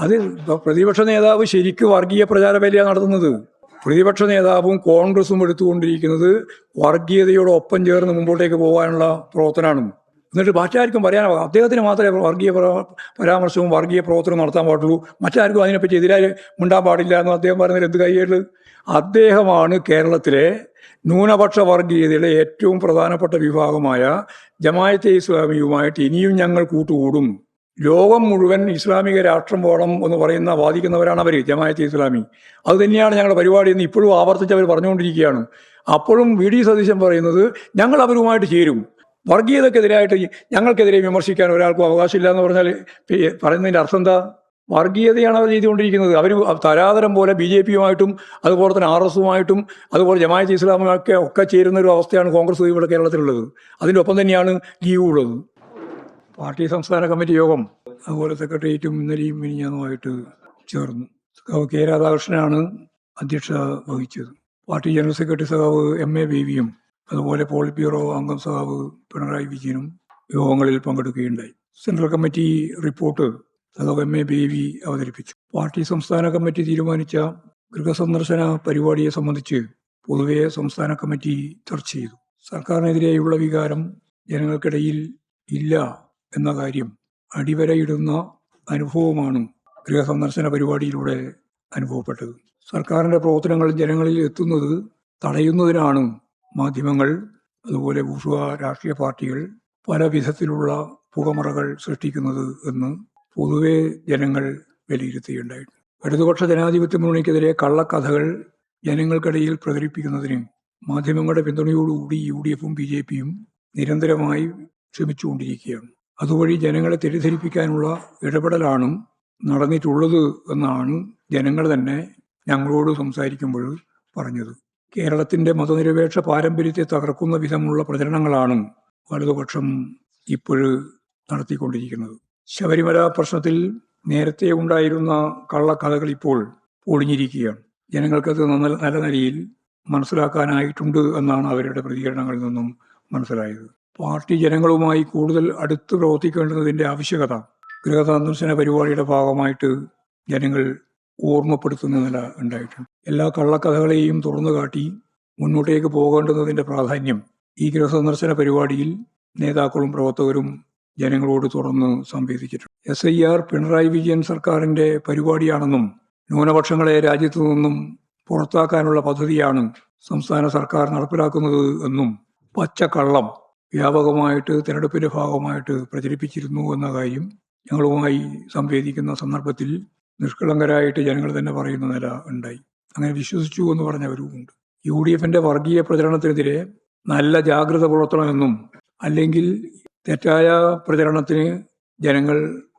അത് പ്രതിപക്ഷ നേതാവ് ശരിക്കും വർഗീയ പ്രചാരവേലയാണ് നടത്തുന്നത്. പ്രതിപക്ഷ നേതാവും കോൺഗ്രസും എടുത്തുകൊണ്ടിരിക്കുന്നത് വർഗീയതയോടൊപ്പം ചേർന്ന് മുമ്പോട്ടേക്ക് പോകാനുള്ള പ്രവർത്തനമാണ്. എന്നിട്ട് മറ്റാർക്കും പറയാനാവും. അദ്ദേഹത്തിന് മാത്രമേ വർഗീയ പരാമർശവും വർഗീയ പ്രവർത്തനവും നടത്താൻ പാടുള്ളൂ, മറ്റാർക്കും അതിനെപ്പറ്റി എതിരായി മിണ്ടാൻ പാടില്ല എന്ന് അദ്ദേഹം പറയുന്നതിൽ എന്ത് കൈയ്യേട്? അദ്ദേഹമാണ് കേരളത്തിലെ ന്യൂനപക്ഷ വർഗീയതയുടെ ഏറ്റവും പ്രധാനപ്പെട്ട വിഭാഗമായ ജമാഅത്തെ ഇസ്ലാമിയുമായിട്ട് ഇനിയും ഞങ്ങൾ കൂട്ടുകൂടും, ലോകം മുഴുവൻ ഇസ്ലാമിക രാഷ്ട്രം വേണം എന്ന് വാദിക്കുന്നവരാണ് അവർ, ജമാഅത്തെ ഇസ്ലാമി. അത് തന്നെയാണ് ഞങ്ങളുടെ പരിപാടി എന്ന് ഇപ്പോഴും ആവർത്തിച്ച് അവർ പറഞ്ഞുകൊണ്ടിരിക്കുകയാണ്. അപ്പോഴും വി ഡി സതീശൻ പറയുന്നത് ഞങ്ങൾ അവരുമായിട്ട് ചേരും, വർഗീയതക്കെതിരായിട്ട് ഞങ്ങൾക്കെതിരെ വിമർശിക്കാൻ ഒരാൾക്കും അവകാശമില്ല എന്ന് പറഞ്ഞാൽ പറയുന്നതിൻ്റെ അർത്ഥം എന്താ? വർഗീയതയാണ് അവർ ചെയ്തുകൊണ്ടിരിക്കുന്നത്. അവർ തരാതരം പോലെ ബി ജെ പിയുമായിട്ടും അതുപോലെ തന്നെ ആർ എസുമായിട്ടും അതുപോലെ ജമാഅത്തെ ഇസ്ലാമുമൊക്കെ ഒക്കെ ചേരുന്ന ഒരു അവസ്ഥയാണ് കോൺഗ്രസ് ഇവിടെ കേരളത്തിലുള്ളത്. അതിൻ്റെ ഒപ്പം തന്നെയാണ് ലീഗ് ഉള്ളത്. പാർട്ടി സംസ്ഥാന കമ്മിറ്റി യോഗം അതുപോലെ സെക്രട്ടേറിയറ്റും ഇന്നലെയും മിനിഞ്ഞാന്നുമായിട്ട് ചേർന്നു. സഖാവ് കെ രാധാകൃഷ്ണനാണ് അധ്യക്ഷത വഹിച്ചത്. പാർട്ടി ജനറൽ സെക്രട്ടറി സഖാവ് എം എ ബേബിയും അതുപോലെ പോളിറ്റ് ബ്യൂറോ അംഗം സഖാവ് പിണറായി വിജയനും യോഗങ്ങളിൽ പങ്കെടുക്കുകയുണ്ടായി. സെൻട്രൽ കമ്മിറ്റി റിപ്പോർട്ട് സഖാവ് എം എ ബേബി അവതരിപ്പിച്ചു. പാർട്ടി സംസ്ഥാന കമ്മിറ്റി തീരുമാനിച്ച ഗൃഹസന്ദർശന പരിപാടിയെ സംബന്ധിച്ച് പൊതുവെ സംസ്ഥാന കമ്മിറ്റി ചർച്ച ചെയ്തു. സർക്കാരിനെതിരെയുള്ള വികാരം ജനങ്ങൾക്കിടയിൽ ഇല്ല എന്ന കാര്യം അടിവരയിടുന്ന അനുഭവമാണ് ഗൃഹസന്ദർശന പരിപാടിയിലൂടെ അനുഭവപ്പെട്ടത്. സർക്കാരിൻ്റെ പ്രവർത്തനങ്ങൾ ജനങ്ങളിൽ എത്തുന്നത് തടയുന്നതിനാണ് മാധ്യമങ്ങൾ അതുപോലെ ബൂർഷ്വാ രാഷ്ട്രീയ പാർട്ടികൾ പല വിധത്തിലുള്ള പുകമറകൾ സൃഷ്ടിക്കുന്നത് എന്ന് പൊതുവെ ജനങ്ങൾ വിലയിരുത്തുകയുണ്ടായിട്ടുണ്ട്. ഇടതുപക്ഷ ജനാധിപത്യ മുന്നണിക്കെതിരെ കള്ളക്കഥകൾ ജനങ്ങൾക്കിടയിൽ പ്രചരിപ്പിക്കുന്നതിന് മാധ്യമങ്ങളുടെ പിന്തുണയോടുകൂടി UDFും BJPയും നിരന്തരമായി ശ്രമിച്ചുകൊണ്ടിരിക്കുകയാണ്. അതുവഴി ജനങ്ങളെ തെറ്റിദ്ധരിപ്പിക്കാനുള്ള ഇടപെടലാണ് നടന്നിട്ടുള്ളത് എന്നാണ് ജനങ്ങൾ തന്നെ ഞങ്ങളോട് സംസാരിക്കുമ്പോൾ പറഞ്ഞത്. കേരളത്തിൻ്റെ മതനിരപേക്ഷ പാരമ്പര്യത്തെ തകർക്കുന്ന വിധമുള്ള പ്രചരണങ്ങളാണ് വലതുപക്ഷം ഇപ്പോഴ് നടത്തിക്കൊണ്ടിരിക്കുന്നത്. ശബരിമല പ്രശ്നത്തിൽ നേരത്തെ ഉണ്ടായിരുന്ന കള്ളക്കഥകൾ ഇപ്പോൾ പൊളിഞ്ഞിരിക്കുകയാണ്. ജനങ്ങൾക്കത് നല്ല നിലയിൽ മനസ്സിലാക്കാനായിട്ടുണ്ട് എന്നാണ് അവരുടെ പ്രതികരണങ്ങളിൽ നിന്നും മനസ്സിലായത്. പാർട്ടി ജനങ്ങളുമായി കൂടുതൽ അടുത്ത് പ്രവർത്തിക്കേണ്ടതിൻ്റെ ആവശ്യകത ഗൃഹസന്ദർശന പരിപാടിയുടെ ഭാഗമായിട്ട് ജനങ്ങൾ ഓർമ്മപ്പെടുത്തുന്ന നില ഉണ്ടായിട്ടുണ്ട്. എല്ലാ കള്ളക്കഥകളെയും തുറന്നു കാട്ടി മുന്നോട്ടേക്ക് പോകേണ്ടുന്നതിൻ്റെ പ്രാധാന്യം ഈ ഗൃഹസന്ദർശന പരിപാടിയിൽ നേതാക്കളും പ്രവർത്തകരും ജനങ്ങളോട് തുറന്ന് സംവേദിച്ചിട്ടുണ്ട്. SIR പിണറായി വിജയൻ സർക്കാരിൻ്റെ പരിപാടിയാണെന്നും ന്യൂനപക്ഷങ്ങളെ രാജ്യത്തു നിന്നും പുറത്താക്കാനുള്ള പദ്ധതിയാണ് സംസ്ഥാന സർക്കാർ നടപ്പിലാക്കുന്നത് എന്നും പച്ചക്കള്ളം വ്യാപകമായിട്ട് തിരഞ്ഞെടുപ്പിൻ്റെ ഭാഗമായിട്ട് പ്രചരിപ്പിച്ചിരുന്നു എന്ന കാര്യം ഞങ്ങളുമായി സംവേദിക്കുന്ന സന്ദർഭത്തിൽ നിഷ്കളങ്കരായിട്ട് ജനങ്ങൾ തന്നെ പറയുന്ന നില ഉണ്ടായി. അങ്ങനെ വിശ്വസിച്ചു എന്ന് പറഞ്ഞവരുമുണ്ട്. UDFിൻ്റെ വർഗീയ പ്രചരണത്തിനെതിരെ നല്ല ജാഗ്രത പുലർത്തണമെന്നും അല്ലെങ്കിൽ തെറ്റായ പ്രചരണത്തിന് ജനങ്ങൾ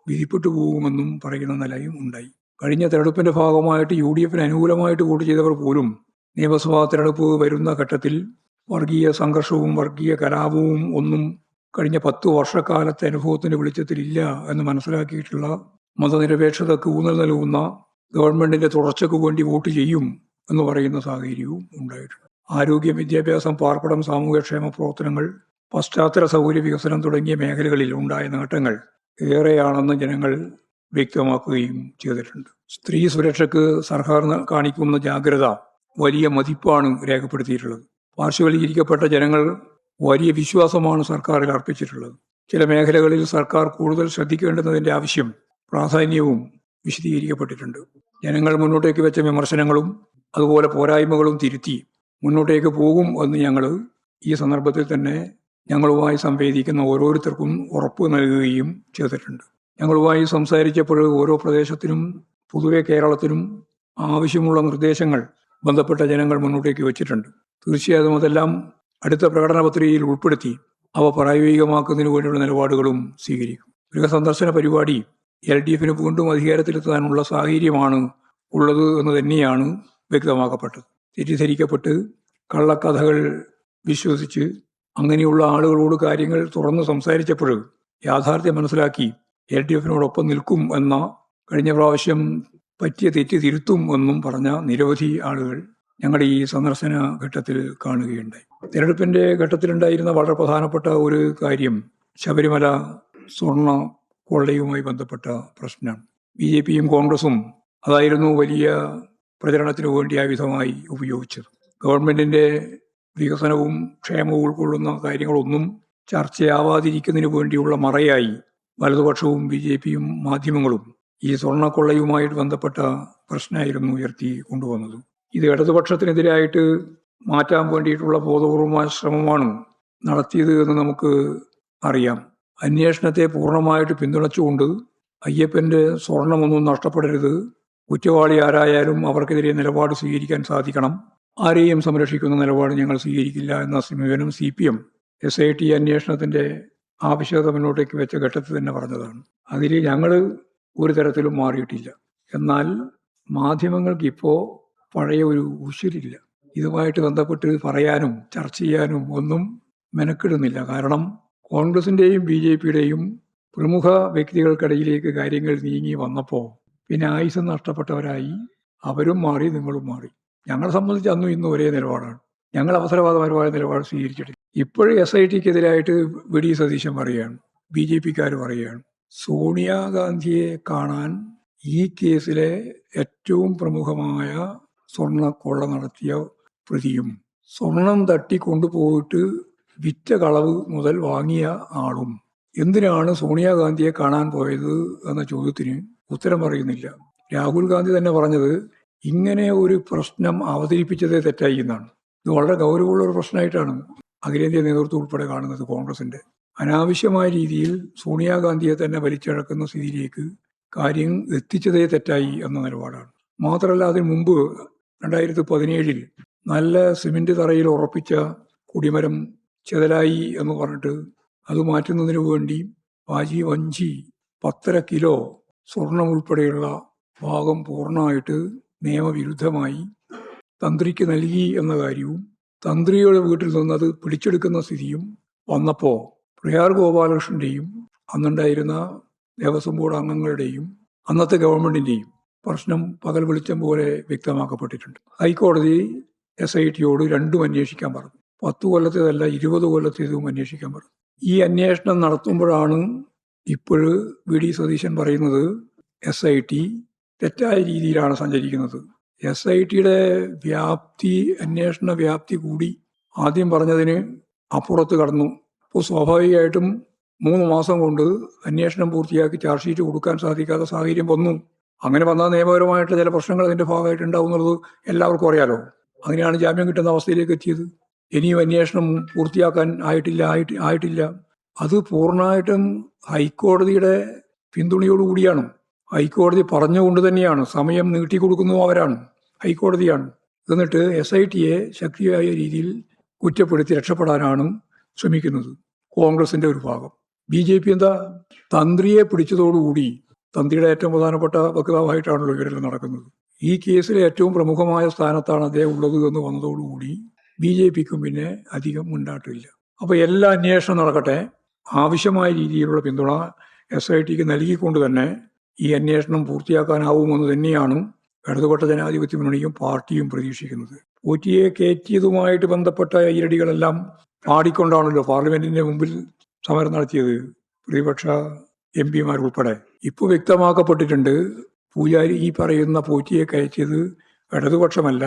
വിധിപ്പെട്ടു പോകുമെന്നും പറയുന്ന നിലയും ഉണ്ടായി. കഴിഞ്ഞ തെരഞ്ഞെടുപ്പിൻ്റെ ഭാഗമായിട്ട് UDFിന് അനുകൂലമായിട്ട് വോട്ട് ചെയ്തവർ പോലും നിയമസഭാ തെരഞ്ഞെടുപ്പ് വരുന്ന ഘട്ടത്തിൽ വർഗീയ സംഘർഷവും വർഗീയ കലാപവും ഒന്നും കഴിഞ്ഞ 10 വർഷക്കാലത്തെ അനുഭവത്തിൻ്റെ വെളിച്ചത്തിലില്ല എന്ന് മനസ്സിലാക്കിയിട്ടുള്ള മതനിരപേക്ഷതയ്ക്ക് ഊന്നൽ നൽകുന്ന ഗവൺമെന്റിന്റെ തുടർച്ചയ്ക്ക് വേണ്ടി വോട്ട് ചെയ്യും എന്ന് പറയുന്ന സാഹചര്യവും ഉണ്ടായിട്ടുണ്ട്. ആരോഗ്യം, വിദ്യാഭ്യാസം, പാർപ്പിടം, സാമൂഹ്യക്ഷേമ പ്രവർത്തനങ്ങൾ, പശ്ചാത്തല സൗകര്യ വികസനം തുടങ്ങിയ മേഖലകളിൽ ഉണ്ടായ നേട്ടങ്ങൾ ഏറെയാണെന്ന് ജനങ്ങൾ വ്യക്തമാക്കുകയും ചെയ്തിട്ടുണ്ട്. സ്ത്രീ സുരക്ഷയ്ക്ക് സർക്കാർ കാണിക്കുന്ന ജാഗ്രത വലിയ മതിപ്പാണ് രേഖപ്പെടുത്തിയിട്ടുള്ളത്. പാർശ്വവൽക്കരിക്കപ്പെട്ട ജനങ്ങൾ വലിയ വിശ്വാസമാണ് സർക്കാരിൽ അർപ്പിച്ചിട്ടുള്ളത്. ചില മേഖലകളിൽ സർക്കാർ കൂടുതൽ ശ്രദ്ധിക്കേണ്ടുന്നതിൻ്റെ ആവശ്യം പ്രാധാന്യവും വിശദീകരിക്കപ്പെട്ടിട്ടുണ്ട്. ജനങ്ങൾ മുന്നോട്ടേക്ക് വെച്ച വിമർശനങ്ങളും അതുപോലെ പോരായ്മകളും തിരുത്തി മുന്നോട്ടേക്ക് പോകും എന്ന് ഞങ്ങൾ ഈ സന്ദർഭത്തിൽ തന്നെ ഞങ്ങളുമായി സംവേദിക്കുന്ന ഓരോരുത്തർക്കും ഉറപ്പ് നൽകുകയും ചെയ്തിട്ടുണ്ട്. ഞങ്ങളുമായി സംസാരിച്ചപ്പോൾ ഓരോ പ്രദേശത്തിനും പൊതുവെ കേരളത്തിനും ആവശ്യമുള്ള നിർദ്ദേശങ്ങൾ ബന്ധപ്പെട്ട ജനങ്ങൾ മുന്നോട്ടേക്ക് വെച്ചിട്ടുണ്ട്. തീർച്ചയായും അതെല്ലാം അടുത്ത പ്രകടന പത്രികയിൽ ഉൾപ്പെടുത്തി അവ പ്രായോഗികമാക്കുന്നതിന് വേണ്ടിയുള്ള നിലപാടുകളും സ്വീകരിക്കും. ഗൃഹസന്ദർശന പരിപാടി LDFിന് വീണ്ടും അധികാരത്തിലെത്താനുള്ള സാഹചര്യമാണ് ഉള്ളത് എന്ന് തന്നെയാണ് വ്യക്തമാക്കപ്പെട്ടത്. തെറ്റിദ്ധരിക്കപ്പെട്ട് കള്ളക്കഥകൾ വിശ്വസിച്ച് അങ്ങനെയുള്ള ആളുകളോട് കാര്യങ്ങൾ തുറന്ന് സംസാരിച്ചപ്പോൾ യാഥാർത്ഥ്യം മനസ്സിലാക്കി LDFിനോടൊപ്പം നിൽക്കും എന്ന, കഴിഞ്ഞ പ്രാവശ്യം പറ്റിയ തെറ്റ് തിരുത്തും എന്നും പറഞ്ഞ നിരവധി ആളുകൾ ഞങ്ങളുടെ ഈ സന്ദർശന ഘട്ടത്തിൽ കാണുകയുണ്ടായി. തിരഞ്ഞെടുപ്പിൻ്റെ ഘട്ടത്തിലുണ്ടായിരുന്ന വളരെ പ്രധാനപ്പെട്ട ഒരു കാര്യം ശബരിമല സ്വർണ്ണ കൊള്ളയുമായി ബന്ധപ്പെട്ട പ്രശ്നമാണ്. BJPയും കോൺഗ്രസും അതായിരുന്നു വലിയ പ്രചരണത്തിന് വേണ്ടി ആയുധമായി ഉപയോഗിച്ചത്. ഗവൺമെന്റിന്റെ വികസനവും ക്ഷേമവും ഉൾക്കൊള്ളുന്ന കാര്യങ്ങളൊന്നും ചർച്ചയാവാതിരിക്കുന്നതിന് വേണ്ടിയുള്ള മറയായി വലതുപക്ഷവും BJPയും മാധ്യമങ്ങളും ഈ സ്വർണ്ണക്കൊള്ളയുമായിട്ട് ബന്ധപ്പെട്ട പ്രശ്നമായിരുന്നു ഉയർത്തി കൊണ്ടുവന്നത്. ഇത് ഇടതുപക്ഷത്തിനെതിരായിട്ട് മാറ്റാൻ വേണ്ടിയിട്ടുള്ള ബോധപൂർവമായ ശ്രമമാണ് നടത്തിയത് എന്ന് നമുക്ക് അറിയാം. അന്വേഷണത്തെ പൂർണ്ണമായിട്ട് പിന്തുണച്ചുകൊണ്ട് അയ്യപ്പന്റെ സ്വർണമൊന്നും നഷ്ടപ്പെടരുത്, കുറ്റവാളി ആരായാലും അവർക്കെതിരെ നിലപാട് സ്വീകരിക്കാൻ സാധിക്കണം, ആരെയും സംരക്ഷിക്കുന്ന നിലപാട് ഞങ്ങൾ സ്വീകരിക്കില്ല എന്ന സമീപനം CPM SIT അന്വേഷണത്തിന്റെ ആവശ്യകത മുന്നോട്ടേക്ക് വെച്ച ഘട്ടത്തിൽ തന്നെ പറഞ്ഞതാണ്. അതിൽ ഞങ്ങൾ ഒരു തരത്തിലും മാറിയിട്ടില്ല. എന്നാൽ മാധ്യമങ്ങൾക്ക് ഇപ്പോൾ പഴയ ഒരു ഉശിരില്ല. ഇതുമായിട്ട് ബന്ധപ്പെട്ട് പറയാനും ചർച്ച ചെയ്യാനും ഒന്നും മെനക്കിടുന്നില്ല. കാരണം കോൺഗ്രസിന്റെയും BJPയുടെയും പ്രമുഖ വ്യക്തികൾക്കിടയിലേക്ക് കാര്യങ്ങൾ നീങ്ങി വന്നപ്പോൾ പിന്നെ ആയുസം നഷ്ടപ്പെട്ടവരായി അവരും മാറി, നിങ്ങളും മാറി. ഞങ്ങളെ സംബന്ധിച്ച് അന്നും ഇന്നും ഒരേ നിലപാടാണ്. ഞങ്ങൾ അവസരവാദപരമായ നിലപാട് സ്വീകരിച്ചിട്ടില്ല. ഇപ്പോഴും SITക്കെതിരായിട്ട് VD സതീശൻ പറയുകയാണ്, BJPക്കാർ പറയുകയാണ്, സോണിയാഗാന്ധിയെ കാണാൻ ഈ കേസിലെ ഏറ്റവും പ്രമുഖമായ സ്വർണ്ണക്കൊള്ള നടത്തിയ പ്രതിയും സ്വർണം തട്ടിക്കൊണ്ടുപോയിട്ട് വിറ്റ കളവ് മുതൽ വാങ്ങിയ ആളും എന്തിനാണ് സോണിയാഗാന്ധിയെ കാണാൻ പോയത് എന്ന ചോദ്യത്തിന് ഉത്തരം പറയുന്നില്ല. രാഹുൽ ഗാന്ധി തന്നെ പറഞ്ഞത് ഇങ്ങനെ ഒരു പ്രശ്നം അവതരിപ്പിച്ചതേ തെറ്റായി എന്നാണ്. ഇത് വളരെ ഗൗരവമുള്ള ഒരു പ്രശ്നമായിട്ടാണ് അഖിലേന്ത്യാ നേതൃത്വം ഉൾപ്പെടെ കാണുന്നത്. കോൺഗ്രസിന്റെ അനാവശ്യമായ രീതിയിൽ സോണിയാഗാന്ധിയെ തന്നെ വലിച്ചിഴക്കുന്ന സ്ഥിതിയിലേക്ക് കാര്യം എത്തിച്ചതേ തെറ്റായി എന്ന നിലപാടാണ്. മാത്രമല്ല, അതിന് മുമ്പ് 2017 നല്ല സിമന്റ് തറയിൽ ഉറപ്പിച്ച കൊടിമരം ചെതലായി എന്ന് പറഞ്ഞിട്ട് അത് മാറ്റുന്നതിന് വേണ്ടി വാജി വഞ്ചി 10.5 കിലോ സ്വർണം ഉൾപ്പെടെയുള്ള ഭാഗം പൂർണ്ണമായിട്ട് നിയമവിരുദ്ധമായി തന്ത്രിക്ക് നൽകി എന്ന കാര്യവും തന്ത്രിയുടെ വീട്ടിൽ നിന്നത് പിടിച്ചെടുക്കുന്ന സ്ഥിതിയും വന്നപ്പോൾ പ്രയാർ ഗോപാലകൃഷ്ണന്റെയും അന്നുണ്ടായിരുന്ന ദേവസ്വം ബോർഡ് അംഗങ്ങളുടെയും അന്നത്തെ ഗവൺമെന്റിന്റെയും പ്രശ്നം പകൽ വെളിച്ചം പോലെ വ്യക്തമാക്കപ്പെട്ടിട്ടുണ്ട്. ഹൈക്കോടതി SITയോട് രണ്ടും അന്വേഷിക്കാൻ പറഞ്ഞു. 10 കൊല്ലത്തേതല്ല 20 കൊല്ലത്തേതും അന്വേഷിക്കാൻ പറഞ്ഞു. ഈ അന്വേഷണം നടത്തുമ്പോഴാണ് ഇപ്പോഴ് VD സതീശൻ പറയുന്നത് SIT തെറ്റായ രീതിയിലാണ് സഞ്ചരിക്കുന്നത്. SITയുടെ വ്യാപ്തി, അന്വേഷണ വ്യാപ്തി കൂടി ആദ്യം പറഞ്ഞതിന് അപ്പുറത്ത് കടന്നു. അപ്പോൾ സ്വാഭാവികമായിട്ടും 3 മാസം കൊണ്ട് അന്വേഷണം പൂർത്തിയാക്കി ചാർജ് ഷീറ്റ് കൊടുക്കാൻ സാധിക്കാത്ത സാഹചര്യം വന്നു. അങ്ങനെ വന്നാൽ നിയമപരമായിട്ട് ചില പ്രശ്നങ്ങൾ അതിന്റെ ഭാഗമായിട്ട് ഉണ്ടാവുന്നുള്ളത് എല്ലാവർക്കും അറിയാലോ. അങ്ങനെയാണ് ജാമ്യം കിട്ടുന്ന അവസ്ഥയിലേക്ക് എത്തിയത്. ഇനിയും അന്വേഷണം പൂർത്തിയാക്കാൻ ആയിട്ടില്ല. അത് പൂർണ്ണമായിട്ടും ഹൈക്കോടതിയുടെ പിന്തുണയോടുകൂടിയാണ്. ഹൈക്കോടതി പറഞ്ഞുകൊണ്ട് തന്നെയാണ്. സമയം നീട്ടിക്കൊടുക്കുന്നതും അവരാണ്, ഹൈക്കോടതിയാണ്. എന്നിട്ട് SITയെ ശക്തിയായ രീതിയിൽ കുറ്റപ്പെടുത്തി രക്ഷപ്പെടാനാണ് ശ്രമിക്കുന്നത് കോൺഗ്രസിന്റെ ഒരു ഭാഗം. BJP എന്താ, തന്ത്രിയെ പിടിച്ചതോടുകൂടി, തന്ത്രിയുടെ ഏറ്റവും പ്രധാനപ്പെട്ട വക്താവായിട്ടാണല്ലോ ഇവരെല്ലാം നടക്കുന്നത്. ഈ കേസിലെ ഏറ്റവും പ്രമുഖമായ സ്ഥാനത്താണ് അദ്ദേഹം ഉള്ളത് എന്ന് വന്നതോടുകൂടി BJPക്കും പിന്നെ അധികം മുന്നാട്ടില്ല. അപ്പൊ എല്ലാ അന്വേഷണം നടക്കട്ടെ, ആവശ്യമായ രീതിയിലുള്ള പിന്തുണ SITക്ക് നൽകിക്കൊണ്ട് തന്നെ ഈ അന്വേഷണം പൂർത്തിയാക്കാനാവുമെന്ന് തന്നെയാണ് ഇടതുപക്ഷ ജനാധിപത്യ മുന്നണിയും പാർട്ടിയും പ്രതീക്ഷിക്കുന്നത്. പോറ്റിയെ കയറ്റിയതുമായിട്ട് ബന്ധപ്പെട്ട ഈരടികളെല്ലാം പാടിക്കൊണ്ടാണല്ലോ പാർലമെന്റിന്റെ മുമ്പിൽ സമരം നടത്തിയത് പ്രതിപക്ഷ MP ഉൾപ്പെടെ. ഇപ്പോൾ വ്യക്തമാക്കപ്പെട്ടിട്ടുണ്ട്, പൂജാരി ഈ പറയുന്ന പോറ്റിയെ കയറ്റിയത് ഇടതുപക്ഷമല്ല,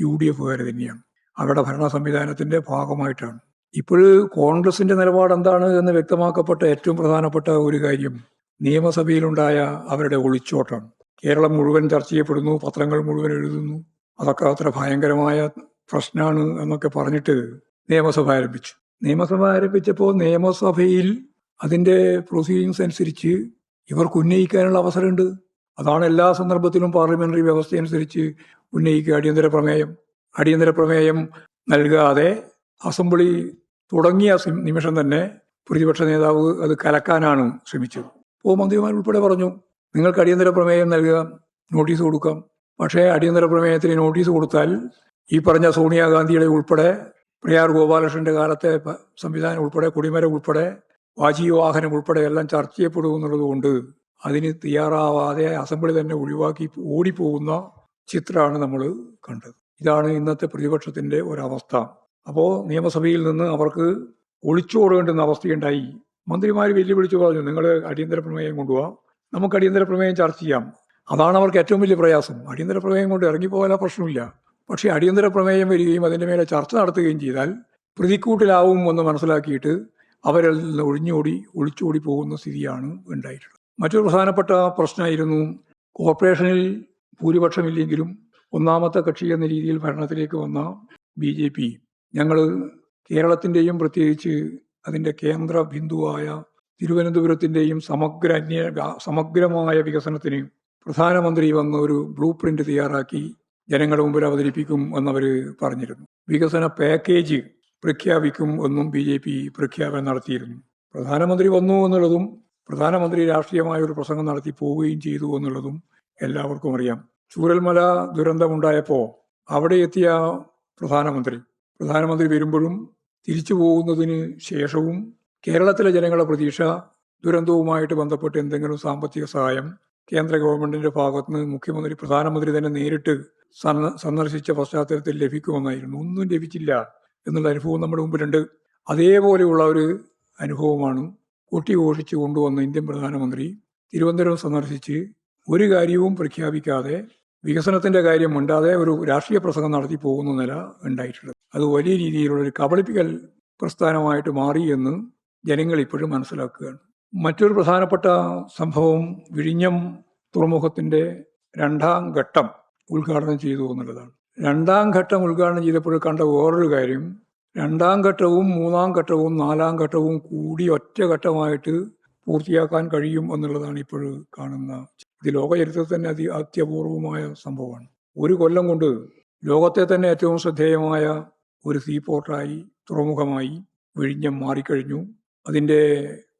UDFകാർ തന്നെയാണ്. അവരുടെ ഭരണ സംവിധാനത്തിന്റെ ഭാഗമായിട്ടാണ്. ഇപ്പോഴ് കോൺഗ്രസിന്റെ നിലപാട് എന്താണ് എന്ന് വ്യക്തമാക്കപ്പെട്ട ഏറ്റവും പ്രധാനപ്പെട്ട ഒരു കാര്യം നിയമസഭയിലുണ്ടായ അവരുടെ ഒളിച്ചോട്ടാണ്. കേരളം മുഴുവൻ ചർച്ച ചെയ്യപ്പെടുന്നു, പത്രങ്ങൾ മുഴുവൻ എഴുതുന്നു, അതൊക്കെ അത്ര ഭയങ്കരമായ പ്രശ്നമാണ് എന്നൊക്കെ പറഞ്ഞിട്ട് നിയമസഭ ആരംഭിച്ചു. നിയമസഭ ആരംഭിച്ചപ്പോൾ നിയമസഭയിൽ അതിന്റെ പ്രൊസീഡിങ്സ് അനുസരിച്ച് ഇവർക്ക് ഉന്നയിക്കാനുള്ള അവസരമുണ്ട്. അതാണ് എല്ലാ സന്ദർഭത്തിലും പാർലമെന്ററി വ്യവസ്ഥയനുസരിച്ച് ഉന്നയിക്കുക അടിയന്തര പ്രമേയം നൽകാതെ അസംബ്ലി തുടങ്ങിയ നിമിഷം തന്നെ പ്രതിപക്ഷ നേതാവ് അത് കലക്കാനാണ് ശ്രമിച്ചത്. അപ്പോൾ മന്ത്രിമാരുൾപ്പെടെ പറഞ്ഞു, നിങ്ങൾക്ക് അടിയന്തര പ്രമേയം നൽകുക, നോട്ടീസ് കൊടുക്കാം. പക്ഷേ അടിയന്തര പ്രമേയത്തിന് നോട്ടീസ് കൊടുത്താൽ ഈ പറഞ്ഞ സോണിയാഗാന്ധിയുടെ ഉൾപ്പെടെ പ്രയാർ ഗോപാലകൃഷ്ണന്റെ കാലത്തെ സംവിധാനം ഉൾപ്പെടെ കൊടിമരം ഉൾപ്പെടെ വാജി വാഹനം ഉൾപ്പെടെ എല്ലാം ചർച്ച ചെയ്യപ്പെടുമെന്നുള്ളത് കൊണ്ട് അതിന് തയ്യാറാവാതെ അസംബ്ലി തന്നെ ഒഴിവാക്കി ഓടിപ്പോകുന്ന ചിത്രമാണ് നമ്മൾ കണ്ടത്. ഇതാണ് ഇന്നത്തെ പ്രതിപക്ഷത്തിന്റെ ഒരവസ്ഥ. അപ്പോൾ നിയമസഭയിൽ നിന്ന് അവർക്ക് ഒളിച്ചോടേണ്ടുന്ന അവസ്ഥയുണ്ടായി. മന്ത്രിമാർ വെല്ലുവിളിച്ചു പറഞ്ഞു, നിങ്ങൾ അടിയന്തര പ്രമേയം കൊണ്ടുപോവാ, നമുക്ക് അടിയന്തര പ്രമേയം ചർച്ച ചെയ്യാം. അതാണ് അവർക്ക് ഏറ്റവും വലിയ പ്രയാസം. അടിയന്തര പ്രമേയം കൊണ്ട് ഇറങ്ങിപ്പോകാൻ പ്രശ്നമില്ല. പക്ഷേ അടിയന്തര പ്രമേയം വരികയും അതിൻ്റെ മേലെ ചർച്ച നടത്തുകയും ചെയ്താൽ പ്രതിക്കൂട്ടിലാവും എന്ന് മനസ്സിലാക്കിയിട്ട് അവരിൽ നിന്ന് ഒളിച്ചോടി പോകുന്ന സ്ഥിതിയാണ് ഉണ്ടായിട്ടുള്ളത്. മറ്റൊരു പ്രധാനപ്പെട്ട പ്രശ്നമായിരുന്നു കോർപ്പറേഷനിൽ ഭൂരിപക്ഷമില്ലെങ്കിലും ഒന്നാമത്തെ കക്ഷി എന്ന രീതിയിൽ ഭരണത്തിലേക്ക് വന്ന BJP. ഞങ്ങൾ കേരളത്തിൻ്റെയും പ്രത്യേകിച്ച് അതിൻ്റെ കേന്ദ്ര ബിന്ദുവായ തിരുവനന്തപുരത്തിൻ്റെയും സമഗ്രമായ വികസനത്തിന് പ്രധാനമന്ത്രി വന്ന് ഒരു ബ്ലൂ പ്രിന്റ് തയ്യാറാക്കി ജനങ്ങളുടെ മുമ്പിൽ അവതരിപ്പിക്കും എന്നവർ പറഞ്ഞിരുന്നു. വികസന പാക്കേജ് പ്രഖ്യാപിക്കും എന്നും BJP പ്രഖ്യാപനം നടത്തിയിരുന്നു. പ്രധാനമന്ത്രി വന്നു എന്നുള്ളതും പ്രധാനമന്ത്രി രാഷ്ട്രീയമായ ഒരു പ്രസംഗം നടത്തി പോവുകയും ചെയ്തു എന്നുള്ളതും എല്ലാവർക്കും അറിയാം. ചൂരൽമല ദുരന്തമുണ്ടായപ്പോൾ അവിടെ എത്തിയ പ്രധാനമന്ത്രി വരുമ്പോഴും തിരിച്ചു പോകുന്നതിന് ശേഷവും കേരളത്തിലെ ജനങ്ങളുടെ പ്രതീക്ഷ ദുരന്തവുമായിട്ട് ബന്ധപ്പെട്ട് എന്തെങ്കിലും സാമ്പത്തിക സഹായം കേന്ദ്ര ഗവൺമെന്റിന്റെ ഭാഗത്തുനിന്ന് പ്രധാനമന്ത്രി തന്നെ നേരിട്ട് സന്ദർശിച്ച പശ്ചാത്തലത്തിൽ ലഭിക്കുമെന്നായിരുന്നു. ഒന്നും ലഭിച്ചില്ല എന്നുള്ള അനുഭവം നമ്മുടെ മുമ്പിലുണ്ട്. അതേപോലെയുള്ള ഒരു അനുഭവമാണ് കൊട്ടിഘോഷിച്ച് കൊണ്ടുവന്ന ഇന്ത്യൻ പ്രധാനമന്ത്രി തിരുവനന്തപുരം സന്ദർശിച്ച് ഒരു കാര്യവും പ്രഖ്യാപിക്കാതെ വികസനത്തിന്റെ കാര്യം മിണ്ടാതെ ഒരു രാഷ്ട്രീയ പ്രസംഗം നടത്തി പോകുന്ന നില ഉണ്ടായിട്ടുള്ളത്. അത് വലിയ രീതിയിലുള്ള ഒരു കബളിപ്പിക്കൽ പ്രസ്ഥാനമായിട്ട് മാറി എന്ന് ജനങ്ങൾ ഇപ്പോഴും മനസ്സിലാക്കുകയാണ്. മറ്റൊരു പ്രധാനപ്പെട്ട സംഭവം വിഴിഞ്ഞം തുറമുഖത്തിന്റെ 2ാം ഘട്ടം ഉദ്ഘാടനം ചെയ്തു എന്നുള്ളതാണ്. 2ാം ഘട്ടം ഉദ്ഘാടനം ചെയ്തപ്പോൾ കണ്ട വേറൊരു കാര്യം, 2ാം ഘട്ടവും 3ാം ഘട്ടവും 4ാം ഘട്ടവും കൂടി ഒറ്റ ഘട്ടമായിട്ട് പൂർത്തിയാക്കാൻ കഴിയും എന്നുള്ളതാണ് ഇപ്പോൾ കാണുന്ന. ഇത് ലോക ചരിത്രത്തിൽ തന്നെ അത്യപൂർവമായ സംഭവമാണ്. ഒരു കൊല്ലം കൊണ്ട് ലോകത്തെ തന്നെ ഏറ്റവും ശ്രദ്ധേയമായ ഒരു സീപോർട്ടായി തുറമുഖമായി വിഴിഞ്ഞം മാറിക്കഴിഞ്ഞു. അതിൻ്റെ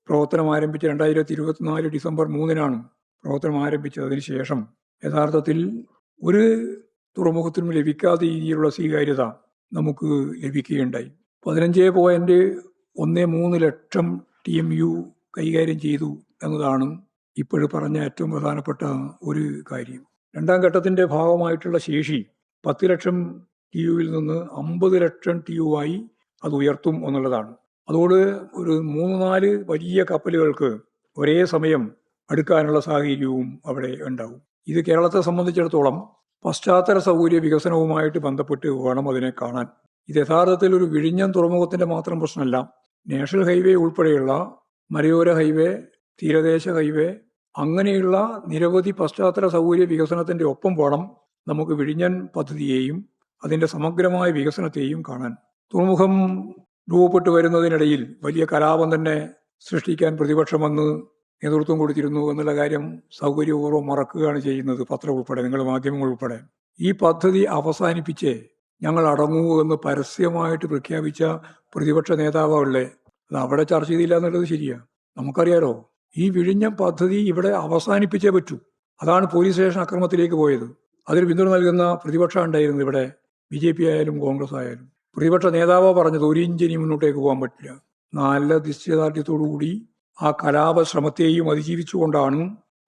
പ്രവർത്തനം ആരംഭിച്ച 2024 ഡിസംബർ 3-നാണ് പ്രവർത്തനം ആരംഭിച്ചത്. അതിനുശേഷം യഥാർത്ഥത്തിൽ ഒരു തുറമുഖത്തിനും ലഭിക്കാത്ത രീതിയിലുള്ള സ്വീകാര്യത നമുക്ക് ലഭിക്കുകയുണ്ടായി. 15.13 ലക്ഷം TMU കൈകാര്യം ചെയ്തു എന്നതാണ് ഇപ്പോഴും പറഞ്ഞ ഏറ്റവും പ്രധാനപ്പെട്ട ഒരു കാര്യം. 2ാം ഘട്ടത്തിൻ്റെ ഭാഗമായിട്ടുള്ള ശേഷി 10 ലക്ഷം TUവിൽ നിന്ന് 50 ലക്ഷം TU ആയി അത് ഉയർത്തും എന്നുള്ളതാണ്. അതോട് ഒരു 3-4 വലിയ കപ്പലുകൾക്ക് ഒരേ സമയം അടുക്കാനുള്ള സാഹചര്യവും അവിടെ ഉണ്ടാവും. ഇത് കേരളത്തെ സംബന്ധിച്ചിടത്തോളം പശ്ചാത്തല സൗകര്യ വികസനവുമായിട്ട് ബന്ധപ്പെട്ട് വേണം അതിനെ കാണാൻ. ഇത് യഥാർത്ഥത്തിൽ ഒരു വിഴിഞ്ഞം തുറമുഖത്തിന്റെ മാത്രം പ്രശ്നമല്ല. നാഷണൽ ഹൈവേ ഉൾപ്പെടെയുള്ള മലയോര ഹൈവേ, തീരദേശ ഹൈവേ, അങ്ങനെയുള്ള നിരവധി പശ്ചാത്തല സൗകര്യ വികസനത്തിന്റെ ഒപ്പം വേണം നമുക്ക് വിഴിഞ്ഞൻ പദ്ധതിയെയും അതിന്റെ സമഗ്രമായ വികസനത്തെയും കാണാൻ. തുറമുഖം രൂപപ്പെട്ടു വരുന്നതിനിടയിൽ വലിയ കലാപം തന്നെ സൃഷ്ടിക്കാൻ പ്രതിപക്ഷം വന്ന് നേതൃത്വം കൊടുത്തിരുന്നു എന്നുള്ള കാര്യം സൗകര്യപൂർവ്വം മറക്കുകയാണ് ചെയ്യുന്നത്. പത്രം ഉൾപ്പെടെ, നിങ്ങൾ മാധ്യമങ്ങൾ ഉൾപ്പെടെ. ഈ പദ്ധതി അവസാനിപ്പിച്ച് ഞങ്ങൾ അടങ്ങൂ എന്ന് പരസ്യമായിട്ട് പ്രഖ്യാപിച്ച പ്രതിപക്ഷ നേതാവുകളെ അത് അവിടെ ചർച്ച ചെയ്തില്ല എന്നുള്ളത് ശരിയാ. നമുക്കറിയാലോ, ഈ വിഴിഞ്ഞം പദ്ധതി ഇവിടെ അവസാനിപ്പിച്ചേ പറ്റൂ. അതാണ് പോലീസ് സ്റ്റേഷൻ അക്രമത്തിലേക്ക് പോയത്. അതിന് പിന്തുണ നൽകുന്ന പ്രതിപക്ഷം ഉണ്ടായിരുന്നു ഇവിടെ, BJP ആയാലും കോൺഗ്രസ് ആയാലും. പ്രതിപക്ഷ നേതാവ് പറഞ്ഞത് 1 ഇഞ്ച് ഇനി മുന്നോട്ടേക്ക് പോകാൻ പറ്റില്ല. നല്ല നിശ്ചയദാർഢ്യത്തോടുകൂടി ആ കലാപ ശ്രമത്തെയും അതിജീവിച്ചുകൊണ്ടാണ്